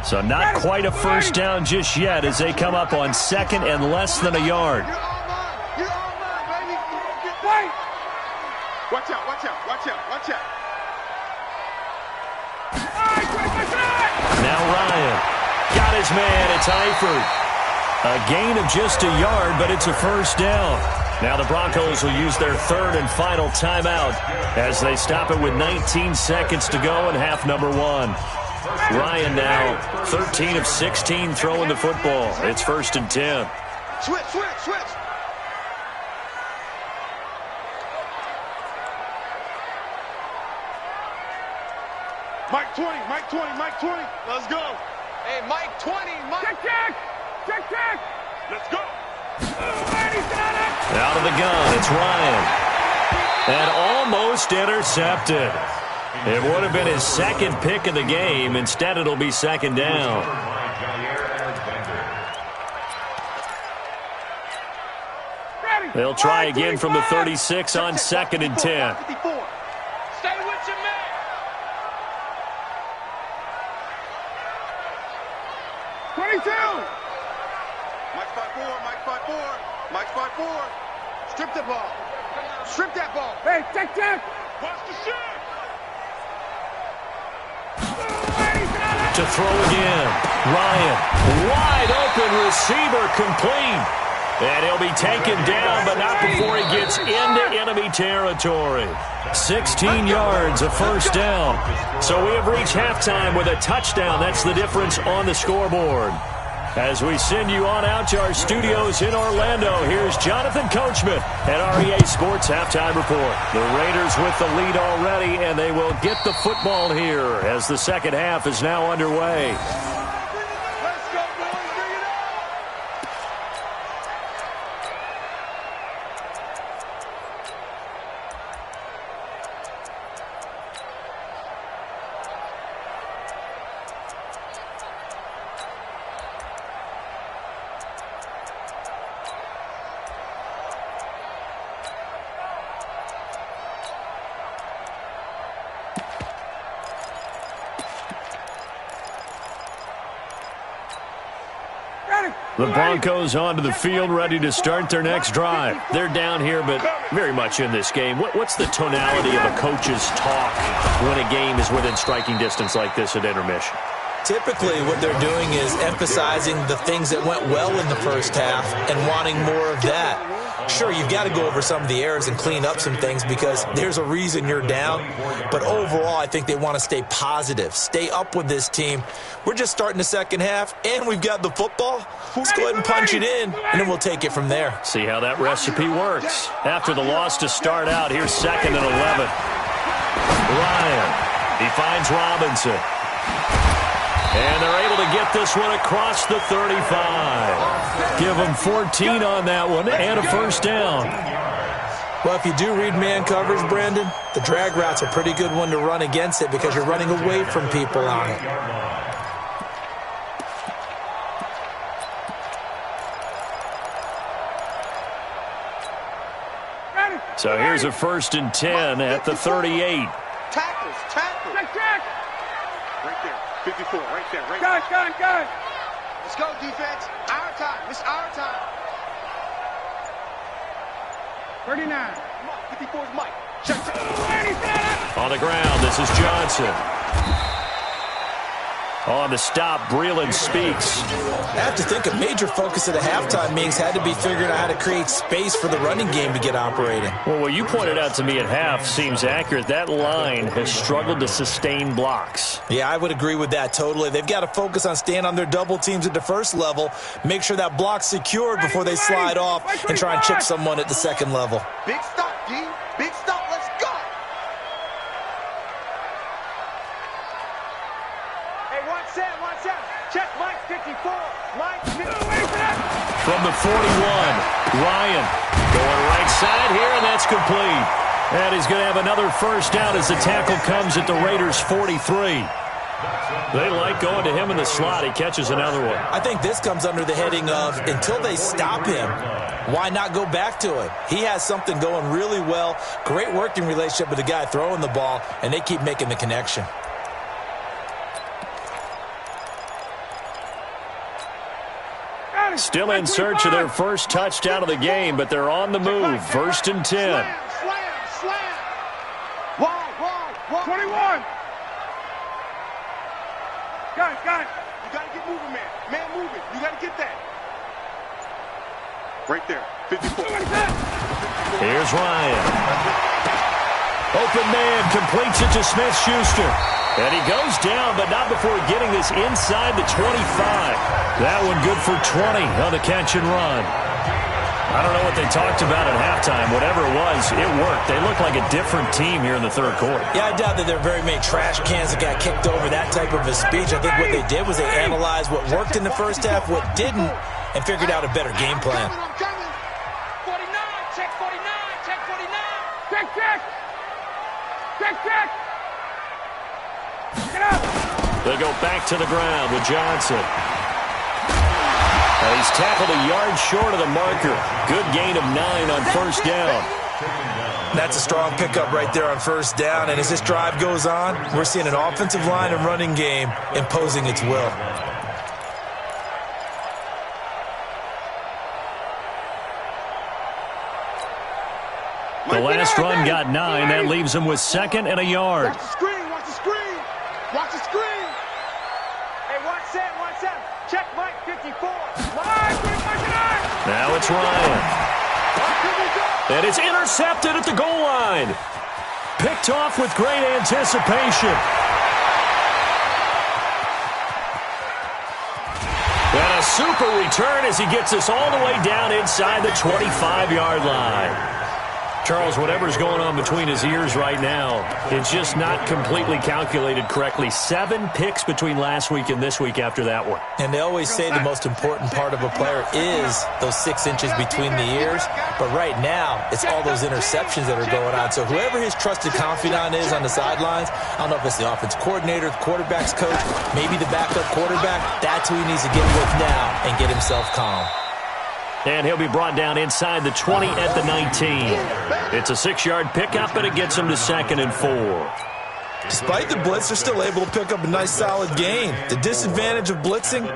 So not quite a first down just yet as they come up on 2nd and less than a yard. You're all mine, baby. Wait. Watch out, watch out, watch out, watch out. Now Ryan got his man. It's Eifert. A gain of just a yard, but it's a first down. Now the Broncos will use their 3rd and final timeout as they stop it with 19 seconds to go in half number 1. Ryan now 13 of 16 throwing the football. It's 1st and 10. Switch. Mike 20. Let's go. Hey, Mike 20, Mike. Check. Let's go. Out of the gun, it's Ryan. And almost intercepted. It would have been his second pick of the game. Instead, it'll be second down. They'll try again from the 36 on 2nd and 10. Stay with your man. Mike 5-4, Mike 5-4, Mike 5-4. Strip the ball. Strip that ball. Hey, check. Watch the shot. To throw again. Ryan, wide open receiver, complete. And he'll be taken down, but not before he gets into enemy territory. 16 yards, a first down. So we have reached halftime with a touchdown. That's the difference on the scoreboard. As we send you on out to our studios in Orlando, here's Jonathan Coachman at our EA Sports Halftime Report. The Raiders with the lead already, and they will get the football here as the second half is now underway. The Broncos onto the field, ready to start their next drive. They're down here, but very much in this game. What's the tonality of a coach's talk when a game is within striking distance like this at intermission? Typically, what they're doing is emphasizing the things that went well in the first half and wanting more of that. Sure, you've got to go over some of the errors and clean up some things because there's a reason you're down. But overall, I think they want to stay positive, stay up with this team. We're just starting the second half, and we've got the football. Let's go ahead and punch it in, and then we'll take it from there. See how that recipe works. After the loss to start out, here's 2nd and 11. Ryan, he finds Robinson. And they're able to get this one across the 35. Give them 14 on that one and a first down. Well, if you do read man coverage, Brandon, the drag route's a pretty good one to run against it because you're running away from people on it. So here's a 1st and 10 at the 38. Tackles. Check. Right there. 54, right there. Gun. Let's go, defense. Our time. It's our time. 39. Come on, 54 is Mike. Check. On the ground, this is Johnson. On the stop, Breeland speaks. I have to think a major focus of the halftime meetings had to be figuring out how to create space for the running game to get operating. Well, what you pointed out to me at half seems accurate. That line has struggled to sustain blocks. Yeah, I would agree with that totally. They've got to focus on staying on their double teams at the first level, make sure that block's secured before they slide off and try and chip someone at the second level. Big stop, D. Big stop. Let's go. Hey, 1-7. Check Mike 54. Mike 54. From the 41, Ryan going right side here, and that's complete. And he's going to have another first down as the tackle comes at the Raiders' 43. They like going to him in the slot. He catches another one. I think this comes under the heading of until they stop him, why not go back to it? He has something going really well, great working relationship with the guy throwing the ball, and they keep making the connection. Still in search of their first touchdown of the game, but they're on the move. 1st and 10. Slam. Wide. 21. Gun. You got to get moving, man. Man moving. You got to get that. Right there. 54. Here's Ryan. Open man completes it to Smith-Schuster. And he goes down, but not before getting this inside the 25. That one good for 20 on the catch and run. I don't know what they talked about at halftime. Whatever it was, it worked. They look like a different team here in the third quarter. Yeah, I doubt that there are very many trash cans that got kicked over that type of a speech. I think what they did was they analyzed what worked in the first half, what didn't, and figured out a better game plan. I'm coming. 49. Check 49. Check 49. Check. They'll go back to the ground with Johnson. And he's tackled a yard short of the marker. Good gain of 9 on first down. That's a strong pickup right there on first down. And as this drive goes on, we're seeing an offensive line and running game imposing its will. The last run got 9. That leaves him with 2nd and a yard. Watch the screen, watch the screen. Watch the screen. Hey, watch that. Check Mike 54. Now it's Ryan. And it's intercepted at the goal line. Picked off with great anticipation. And a super return as he gets us all the way down inside the 25-yard line. Charles, whatever's going on between his ears right now, it's just not completely calculated correctly. 7 picks between last week and this week after that one. And they always say the most important part of a player is those 6 inches between the ears. But right now, it's all those interceptions that are going on. So whoever his trusted confidant is on the sidelines, I don't know if it's the offense coordinator, the quarterback's coach, maybe the backup quarterback, that's who he needs to get with now and get himself calm. And he'll be brought down inside the 20 at the 19. It's a 6-yard pickup, but it gets him to 2nd and 4. Despite the blitz, they're still able to pick up a nice, solid gain. The disadvantage of blitzing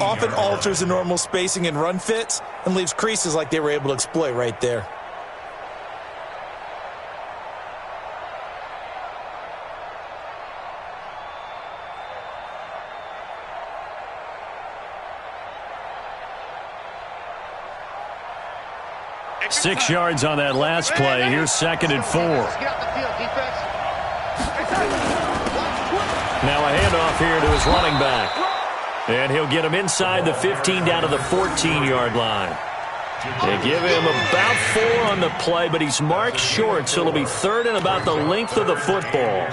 often alters the normal spacing and run fits and leaves creases like they were able to exploit right there. Six yards on that last play. Here's 2nd and 4. Now a handoff here to his running back. And he'll get him inside the 15 down to the 14-yard line. They give him about 4 on the play, but he's marked short, so it'll be 3rd and about the length of the football.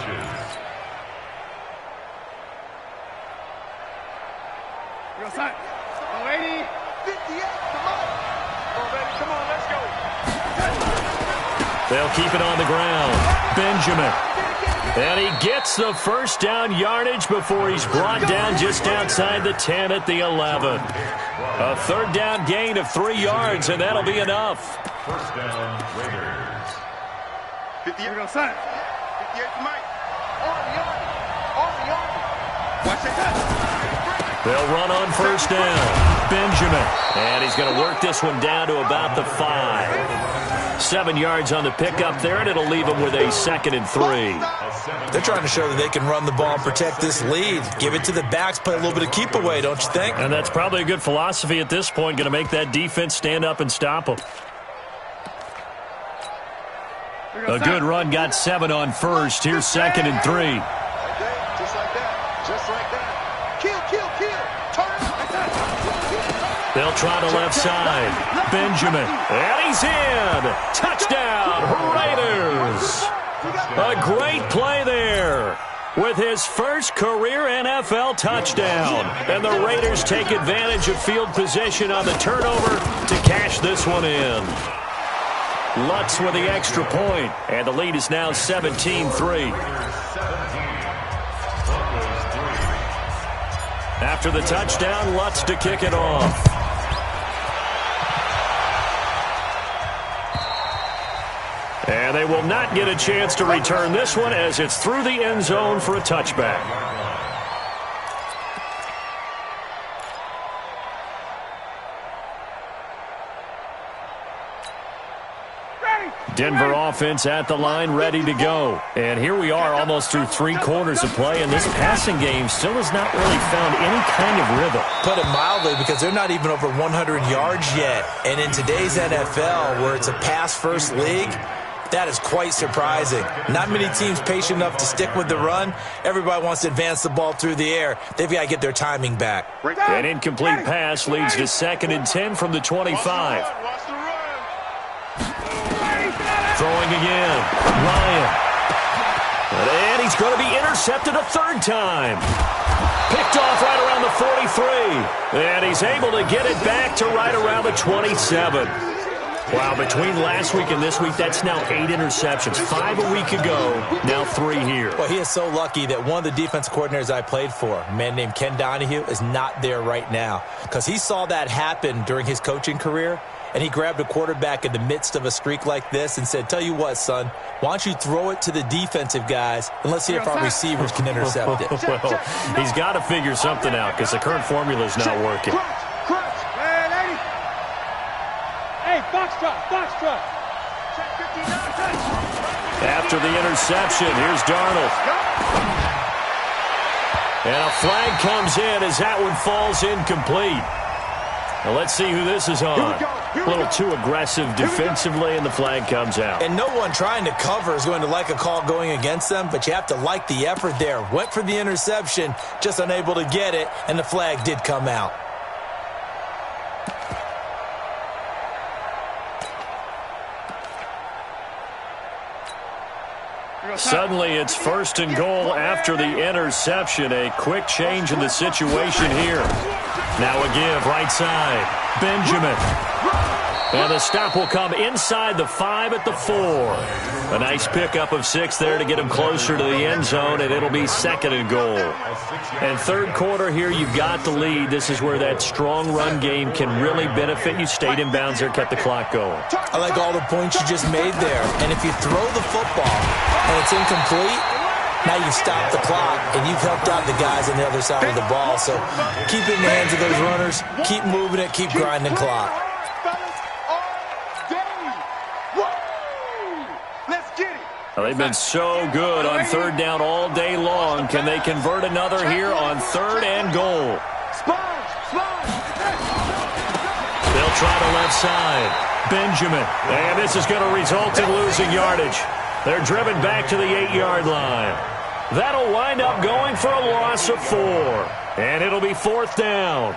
They'll keep it on the ground. Benjamin. And he gets the first down yardage before he's brought down just outside the 10 at the 11. A 3rd down gain of 3 yards, and that'll be enough. First down, Raiders. 58. We're going to sign. 58 to Mike. On the yard. Watch that. They'll run on first down. Benjamin. And he's going to work this one down to about the 5. 7 yards on the pickup there, and it'll leave him with a 2nd and 3. They're trying to show that they can run the ball and protect this lead. Give it to the backs, play a little bit of keep away, don't you think? And that's probably a good philosophy at this point, going to make that defense stand up and stop them. A good run, got 7 on first. Here's 2nd and 3. Just like that. Just like that. Kill. They'll try the left side. Benjamin. And he's in. Touchdown, Raiders. A great play there with his first career NFL touchdown. And the Raiders take advantage of field position on the turnover to cash this one in. Lutz with the extra point, and the lead is now 17-3. After the touchdown, Lutz to kick it off. And they will not get a chance to return this one as it's through the end zone for a touchback. Denver offense at the line, ready to go. And here we are almost through 3 quarters of play, and this passing game still has not really found any kind of rhythm. Put it mildly, because they're not even over 100 yards yet. And in today's NFL, where it's a pass-first league, that is quite surprising. Not many teams patient enough to stick with the run. Everybody wants to advance the ball through the air. They've got to get their timing back. An incomplete pass leads to 2nd and 10 from the 25. Throwing again. Ryan. And he's going to be intercepted a 3rd time. Picked off right around the 43. And he's able to get it back to right around the 27. Wow, between last week and this week, that's now 8 interceptions. 5 a week ago, now 3 here. Well, he is so lucky that one of the defense coordinators I played for, a man named Ken Donahue, is not there right now because he saw that happen during his coaching career, and he grabbed a quarterback in the midst of a streak like this and said, tell you what, son, why don't you throw it to the defensive guys and let's see if our receivers can intercept it. Well, he's got to figure something out because the current formula is not working. Hey, lady. Hey, box truck. After the interception, here's Darnold. And a flag comes in as that one falls incomplete. Now let's see who this is on. A little too aggressive defensively, and the flag comes out. And no one trying to cover is going to like a call going against them, but you have to like the effort there. Went for the interception, just unable to get it, and the flag did come out. Suddenly it's 1st and goal after the interception. A quick change in the situation here. Now a give right side. Benjamin. And the stop will come inside the 5 at the 4. A nice pickup of 6 there to get him closer to the end zone, and it'll be 2nd and goal. And third quarter here, you've got the lead. This is where that strong run game can really benefit you. Stayed in bounds there, kept the clock going. I like all the points you just made there. And if you throw the football and it's incomplete, now you stop the clock, and you've helped out the guys on the other side of the ball. So keep it in the hands of those runners, keep moving it, keep grinding the clock. Well, they've been so good on 3rd down all day long. Can they convert another here on 3rd and goal? They'll try the left side. Benjamin. And this is going to result in losing yardage. They're driven back to the 8-yard line. That'll wind up going for a loss of 4. And it'll be 4th down.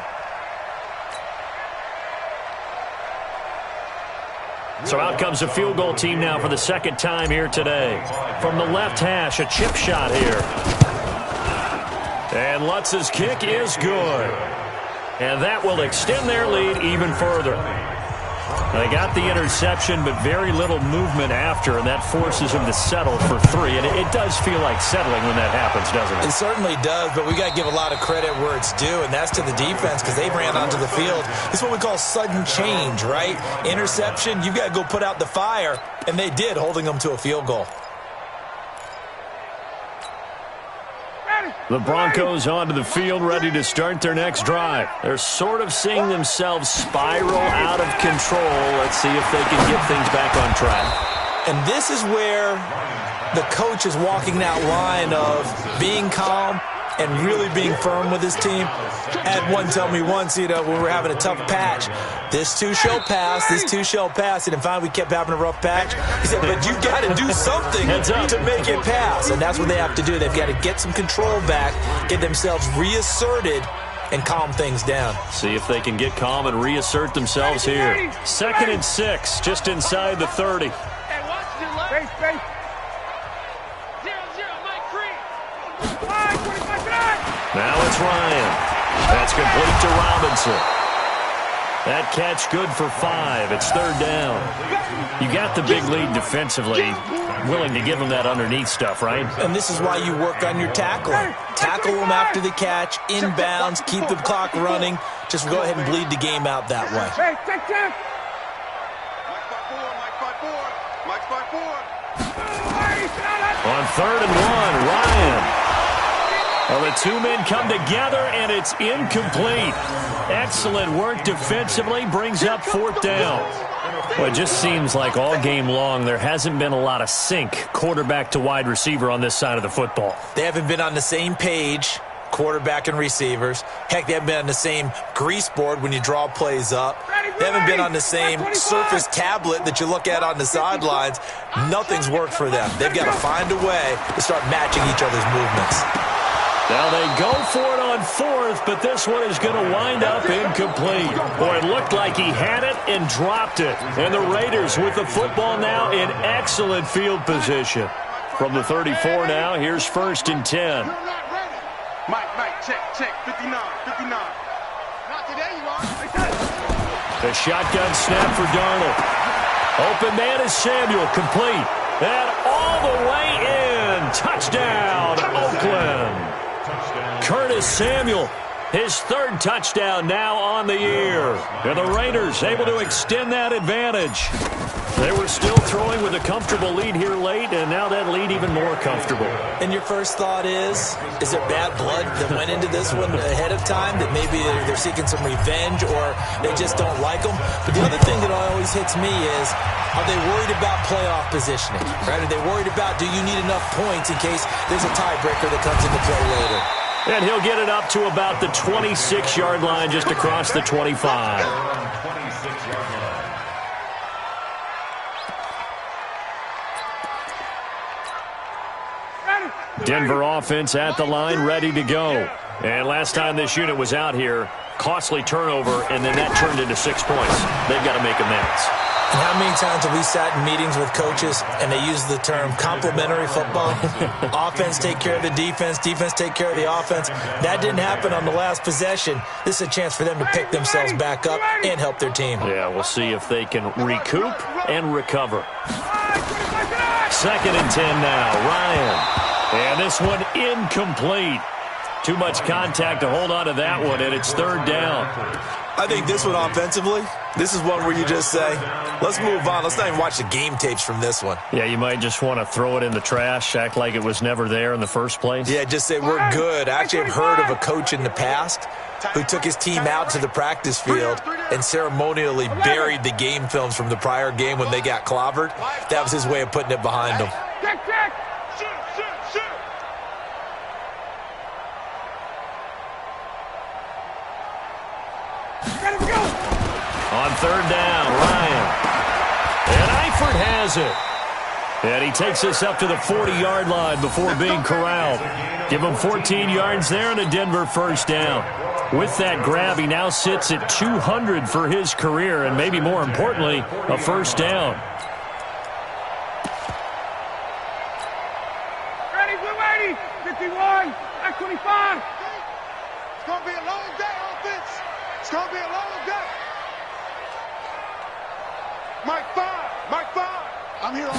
So out comes the field goal team now for the 2nd time here today. From the left hash, a chip shot here. And Lutz's kick is good. And that will extend their lead even further. They got the interception, but very little movement after, and that forces them to settle for 3. And it does feel like settling when that happens, doesn't it? It certainly does, but we got to give a lot of credit where it's due, and that's to the defense because they ran onto the field. This is what we call sudden change, right? Interception, you've got to go put out the fire, and they did, holding them to a field goal. The Broncos onto the field, ready to start their next drive. They're sort of seeing themselves spiral out of control. Let's see if they can get things back on track. And this is where the coach is walking that line of being calm and really being firm with his team. Had one tell me once, when we're having a tough patch, this too shall pass, this too shall pass. And finally we kept having a rough patch. He said, but you've got to do something to make it pass. And that's what they have to do. They've got to get some control back, get themselves reasserted, and calm things down. See if they can get calm and reassert themselves here. 2nd and 6, just inside the 30. Space. 0-0, Mike Creed. 25. Now it's Ryan. That's complete to Robinson. That catch good for 5. It's 3rd down. You got the big lead defensively. Willing to give them that underneath stuff, right? And this is why you work on your tackling. Tackle them after the catch, inbounds, keep the clock running. Just go ahead and bleed the game out that way. Hey, take time. Mike's by 4. On 3rd and 1, Ryan. Well, the 2 men come together, and it's incomplete. Excellent work defensively, brings up 4th down. Well, it just seems like all game long there hasn't been a lot of sync quarterback to wide receiver on this side of the football. They haven't been on the same page, quarterback and receivers. Heck, they haven't been on the same grease board when you draw plays up. They haven't been on the same Surface tablet that you look at on the sidelines. Nothing's worked for them. They've got to find a way to start matching each other's movements. Now they go for it on 4th, but this one is going to wind up incomplete. Boy, it looked like he had it and dropped it. And the Raiders with the football now in excellent field position. From the 34 now, here's 1st and 10. Mike, check, 59. Not today, you are. The shotgun snap for Darnold. Open man is Samuel, complete. And all the way in. Touchdown, Oakland. Curtis Samuel, his third touchdown now on the year. And the Raiders able to extend that advantage. They were still throwing with a comfortable lead here late, and now that lead even more comfortable. And your first thought is there bad blood that went into this one ahead of time, that maybe they're seeking some revenge or they just don't like them? But the other thing that always hits me is, are they worried about playoff positioning? Right? Are they worried about, do you need enough points in case there's a tiebreaker that comes into play later? And he'll get it up to about the 26-yard line, just across the 25. Denver offense at the line, ready to go. And last time this unit was out here, costly turnover, and then that turned into 6 points. They've got to make amends. And how many times have we sat in meetings with coaches and they use the term complementary football? Offense take care of the defense, defense take care of the offense. That didn't happen on the last possession. This is a chance for them to pick themselves back up and help their team. Yeah, we'll see if they can recoup and recover. 2nd and 10 now, Ryan. And this one incomplete. Too much contact to hold on to that one, and it's 3rd down. I think this one offensively, this is one where you just say, let's move on. Let's not even watch the game tapes from this one. Yeah, you might just want to throw it in the trash, act like it was never there in the first place. Yeah, just say we're good. I actually have heard of a coach in the past who took his team out to the practice field and ceremonially buried the game films from the prior game when they got clobbered. That was his way of putting it behind them. On 3rd down, Ryan. And Eifert has it. And he takes us up to the 40-yard line before being corralled. Give him 14 yards there and a Denver 1st down. With that grab, he now sits at 200 for his career, and maybe more importantly, a 1st down. Ready, blue 80, 51, back 25. It's going to be a long day, offense. It's going to be a long day. Mike 5. I'm here on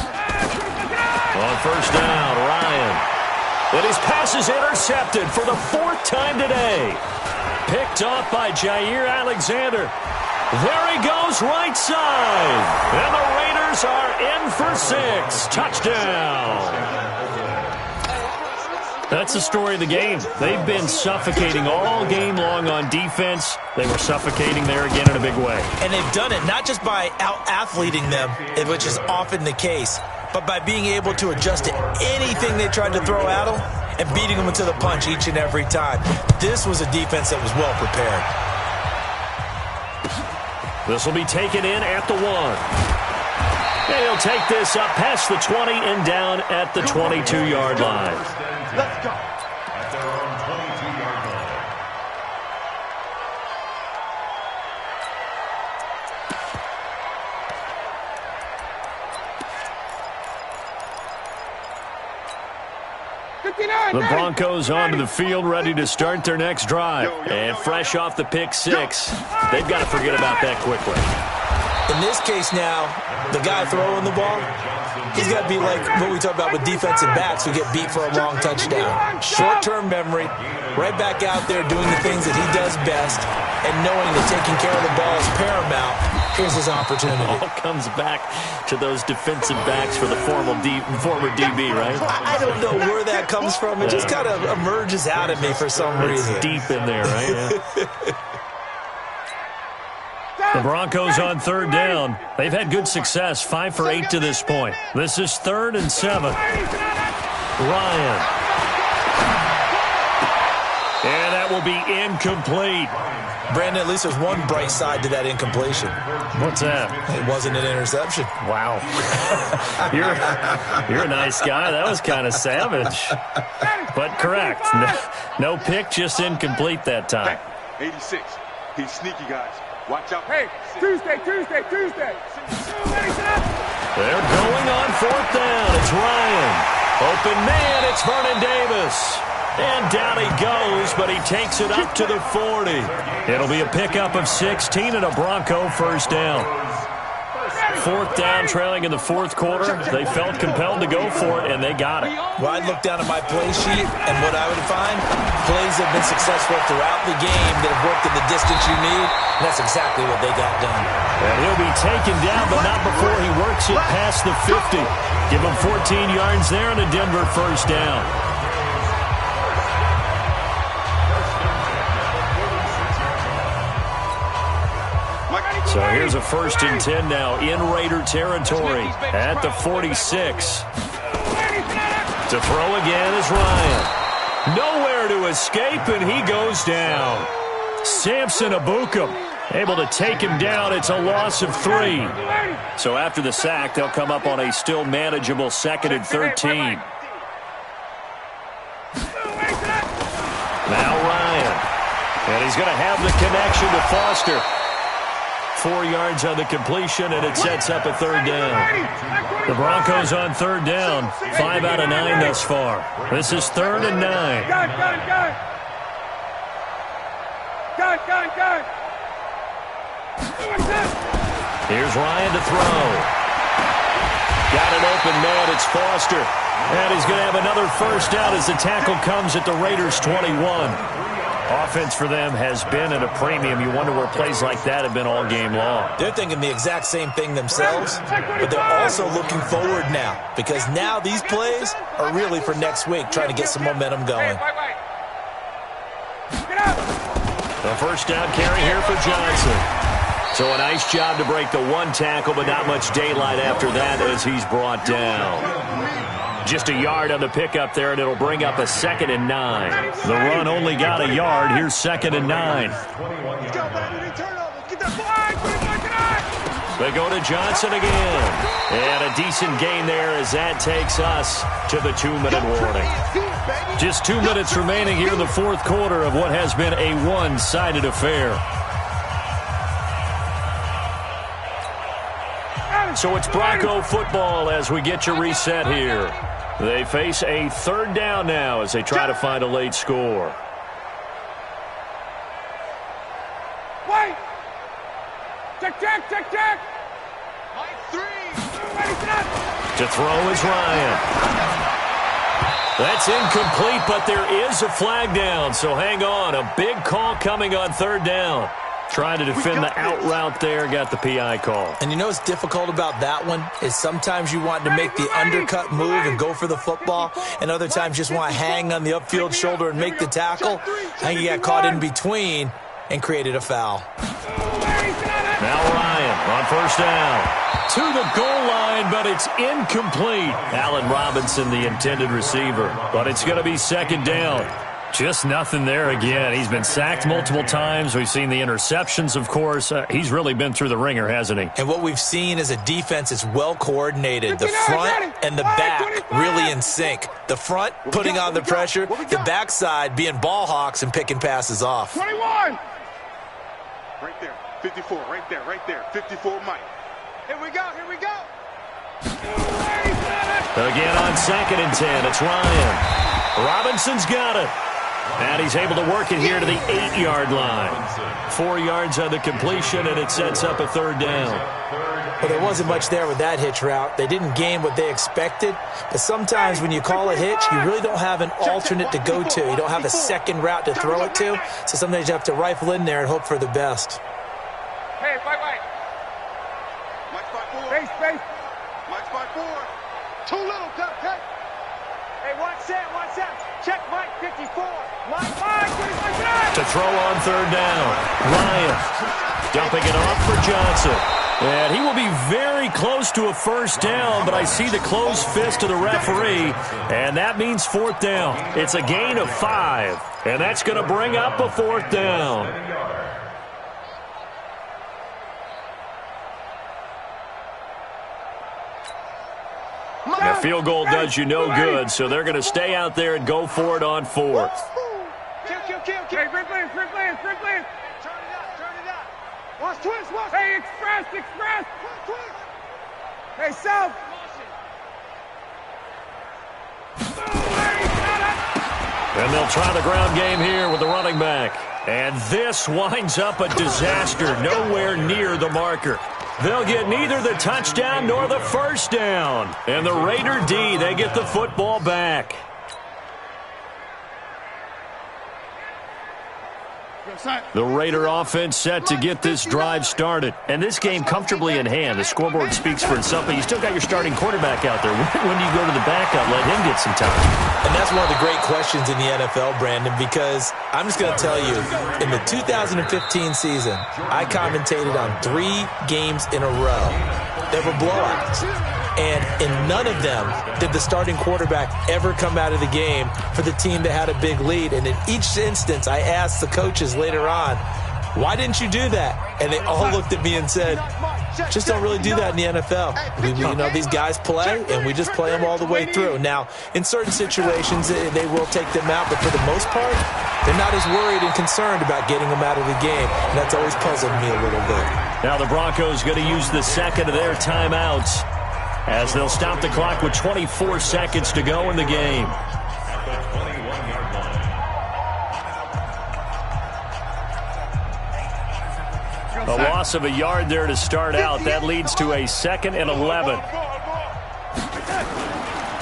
1st down, Ryan. And his pass is intercepted for the 4th time today. Picked off by Jair Alexander. There he goes, right side. And the Raiders are in for 6. Touchdown. That's the story of the game. They've been suffocating all game long on defense. They were suffocating there again in a big way. And they've done it not just by out-athleting them, which is often the case, but by being able to adjust to anything they tried to throw at them and beating them to the punch each and every time. This was a defense that was well prepared. This will be taken in at the 1. And he'll take this up past the 20 and down at the 22-yard line. Let's go. At their own 22-yard line. The Broncos onto the field, ready to start their next drive. And fresh off the pick 6, they've got to forget about that quickly. In this case now, the guy throwing the ball, he's got to be like what we talk about with defensive backs who get beat for a long touchdown. Short-term memory, right back out there doing the things that he does best, and knowing that taking care of the ball is paramount. Here's his opportunity. It all comes back to those defensive backs for the former DB, right? I don't know where that comes from. It just kind of emerges out of me for some reason. It's deep in there, right? Yeah. The Broncos on 3rd down. They've had good success, 5 for 8 to this point. This is 3rd and 7. Ryan. And that will be incomplete. Brandon, at least there's one bright side to that incompletion. What's that? It wasn't an interception. Wow. You're a nice guy. That was kind of savage. But correct. No pick, just incomplete that time. 86. He's sneaky, guys. Watch out. Hey, Tuesday. They're going on 4th down. It's Ryan. Open man, it's Vernon Davis. And down he goes, but he takes it up to the 40. It'll be a pickup of 16 and a Bronco 1st down. 4th down, trailing in the 4th quarter. They felt compelled to go for it, and they got it. Well, I'd look down at my play sheet, and what I would find, plays have been successful throughout the game that have worked in the distance you need, and that's exactly what they got done. And he'll be taken down, but not before he works it past the 50. Give him 14 yards there and a Denver 1st down. So here's a 1st and 10 now in Raider territory at the 46. To throw again is Ryan. Nowhere to escape, and he goes down. Samson Abukum able to take him down. It's a loss of 3. So after the sack, they'll come up on a still manageable 2nd and 13. Now Ryan. And he's going to have the connection to Foster. 4 yards on the completion, and it sets up a 3rd down. The Broncos on 3rd down. 5 out of 9 thus far. This is 3rd and 9. Here's Ryan to throw. Got an open man. It's Foster. And he's going to have another 1st down as the tackle comes at the Raiders' 21. Offense for them has been at a premium. You wonder where plays like that have been all game long. They're thinking the exact same thing themselves, but they're also looking forward now because now these plays are really for next week, trying to get some momentum going. The 1st down carry here for Johnson. So a nice job to break the 1 tackle, but not much daylight after that as he's brought down. Just a yard on the pickup there, and it'll bring up a 2nd and 9. The run only got a yard. Here's 2nd and 9. They go to Johnson again. And a decent gain there as that takes us to the 2-minute warning. Just 2 minutes remaining here in the 4th quarter of what has been a one-sided affair. So it's Bronco football as we get you reset here. They face a 3rd down now as they try to find a late score. Wait! Check! To throw is Ryan. That's incomplete, but there is a flag down, so hang on. A big call coming on 3rd down. Trying to defend the out route there, got the PI call. And you know what's difficult about that one is sometimes you want to make the undercut move and go for the football, and other times you just want to hang on the upfield shoulder and make the tackle. And you got caught in between and created a foul. Now Ryan on 1st down. To the goal line, but it's incomplete. Allen Robinson, the intended receiver. But it's going to be 2nd down. Just nothing there again. He's been sacked multiple times. We've seen the interceptions, of course. He's really been through the ringer, hasn't he? And what we've seen is a defense is well coordinated. The front and the back really in sync. The front putting on the pressure. The backside being ball hawks and picking passes off. 21! Right there. 54. Right there. 54 Mike. Here we go. Again on 2nd and 10. It's Ryan. Robinson's got it. And he's able to work it here to the 8-yard line. 4 yards on the completion, and it sets up a 3rd down. Well, there wasn't much there with that hitch route. They didn't gain what they expected. But sometimes when you call a hitch, you really don't have an alternate to go to. You don't have a second route to throw it to. So sometimes you have to rifle in there and hope for the best. Hey, wait. Mike 5-4. Space. Mike 5-4. Too little, cut. Hey, watch that. Check Mike 54. Mike. To throw on 3rd down. Ryan dumping it off for Johnson. And he will be very close to a 1st down, but I see the closed fist of the referee, and that means 4th down. It's a gain of 5, and that's going to bring up a 4th down. The field goal does you no good, so they're going to stay out there and go for it on 4th. Kill. Hey, Franklin. Turn it up. Watch twist. Hey, express. Twist. Hey, south. And they'll try the ground game here with the running back. And this winds up a disaster, nowhere near the marker. They'll get neither the touchdown nor the first down. And the Raider D, they get the football back. The Raider offense set to get this drive started. And this game comfortably in hand. The scoreboard speaks for itself, but you still got your starting quarterback out there. When do you go to the backup, let him get some time? And that's one of the great questions in the NFL, Brandon, because I'm just going to tell you, in the 2015 season, I commentated on 3 games in a row that were blowouts. And in none of them did the starting quarterback ever come out of the game for the team that had a big lead. And in each instance, I asked the coaches later on, why didn't you do that? And they all looked at me and said, just don't really do that in the NFL. These guys play, and we just play them all the way through. Now, in certain situations, they will take them out, but for the most part, they're not as worried and concerned about getting them out of the game. And that's always puzzled me a little bit. Now the Broncos going to use the second of their timeouts, as they'll stop the clock with 24 seconds to go in the game. A loss of a yard there to start out. That leads to a 2nd and 11.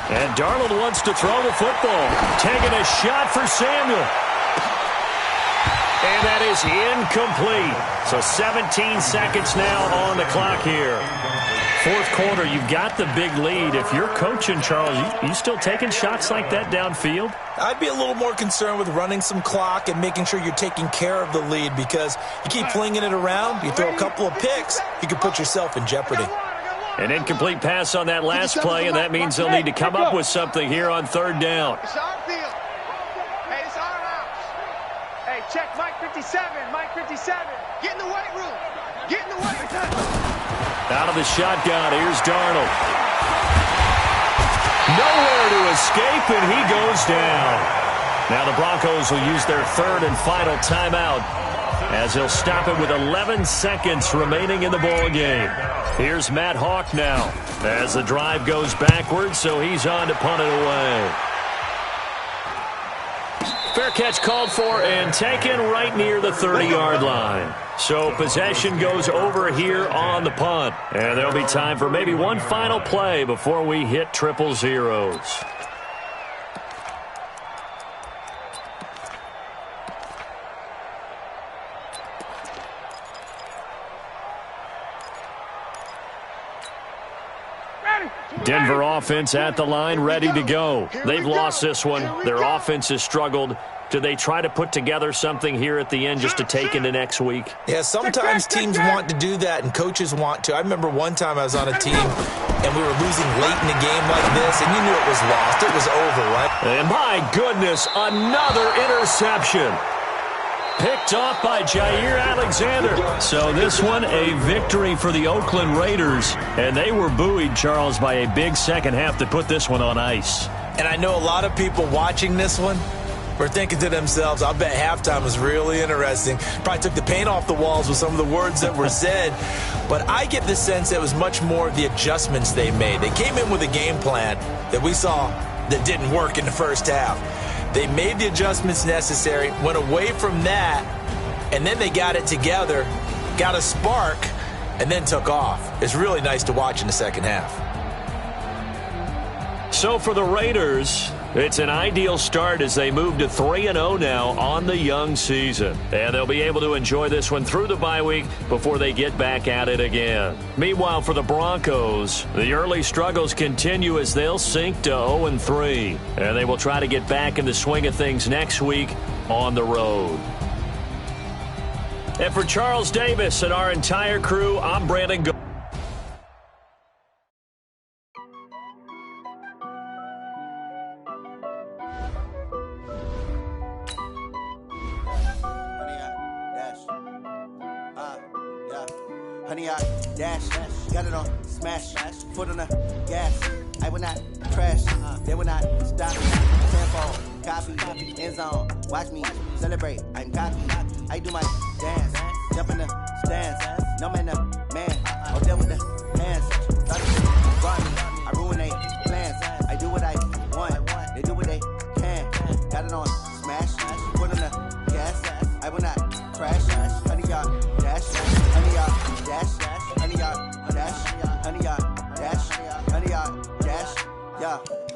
And Darnold wants to throw the football. Taking a shot for Samuel. And that is incomplete. So 17 seconds now on the clock here. Fourth quarter, you've got the big lead. If you're coaching, Charles, you still taking shots like that downfield? I'd be a little more concerned with running some clock and making sure you're taking care of the lead, because you keep flinging it around, you throw a couple of picks, you could put yourself in jeopardy. An incomplete pass on that last play, and that means they'll need to come up with something here on 3rd down. It's our field. Hey, it's our house. Hey, check Mike 57. Mike 57. Get in the weight room. Get in the weight room. Out of the shotgun, here's Darnold. Nowhere to escape, and he goes down. Now the Broncos will use their 3rd and final timeout, as they'll stop it with 11 seconds remaining in the ball game. Here's Matt Hawk now, as the drive goes backwards, so he's on to punt it away. Fair catch called for and taken right near the 30-yard line. So possession goes over here on the punt. And there'll be time for maybe one final play before we hit 000. Denver offense at the line, ready to go. They've lost this one. Their offense has struggled. Do they try to put together something here at the end just to take into next week? Yeah, sometimes teams want to do that and coaches want to. I remember one time I was on a team and we were losing late in a game like this, and you knew it was lost. It was over, right? And my goodness, another interception. Picked off by Jair Alexander. So this one, a victory for the Oakland Raiders. And they were buoyed, Charles, by a big second half to put this one on ice. And I know a lot of people watching this one were thinking to themselves, I bet halftime was really interesting. Probably took the paint off the walls with some of the words that were said. But I get the sense that it was much more the adjustments they made. They came in with a game plan that we saw that didn't work in the first half. They made the adjustments necessary, went away from that, and then they got it together, got a spark, and then took off. It's really nice to watch in the second half. So for the Raiders, it's an ideal start as they move to 3-0 now on the young season. And they'll be able to enjoy this one through the bye week before they get back at it again. Meanwhile, for the Broncos, the early struggles continue as they'll sink to 0-3. And they will try to get back in the swing of things next week on the road. And for Charles Davis and our entire crew, I'm Brandon Go. Honey, I dash, got it on smash, foot on the gas. I will not crash, they will not stop. Tempo, copy, end zone. Watch me celebrate. I'm cocky. I do my dance, jump in the stands. No man, man. I'll deal with the hands. Guard me, I ruin they plans. I do what I want. They do what they can. Got it on smash, foot on the gas. I will not crash. Honey, y'all dash, honey, y'all dash, honey, y'all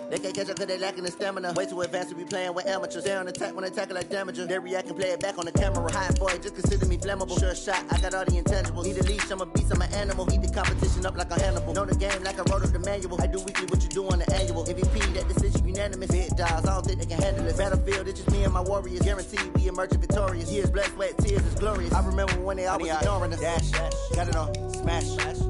They can't catch up cause they lacking the stamina. Way too advanced to be playing with amateurs. Stay on attack when they tackle like damager. They react and play it back on the camera. Hot boy, just consider me flammable. Sure shot, I got all the intangibles. Need a leash, I'm a beast, I'm an animal. Heat the competition up like a Hannibal. Know the game like I wrote up the manual. I do weekly what you do on the annual. MVP, that decision unanimous. Big dogs, I don't think they can handle it. Battlefield, it's just me and my warriors. Guaranteed we emerging victorious. Years, blood, sweat, tears is glorious. I remember when they always ignoring us. Dash, got it on, smash,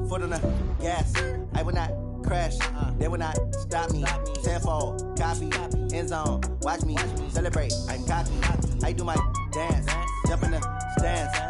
foot on the gas. I will not crash, they will not stop me. Tenfold, copy, end zone, watch me celebrate. I'm cocky, I do my dance, jump in the stands.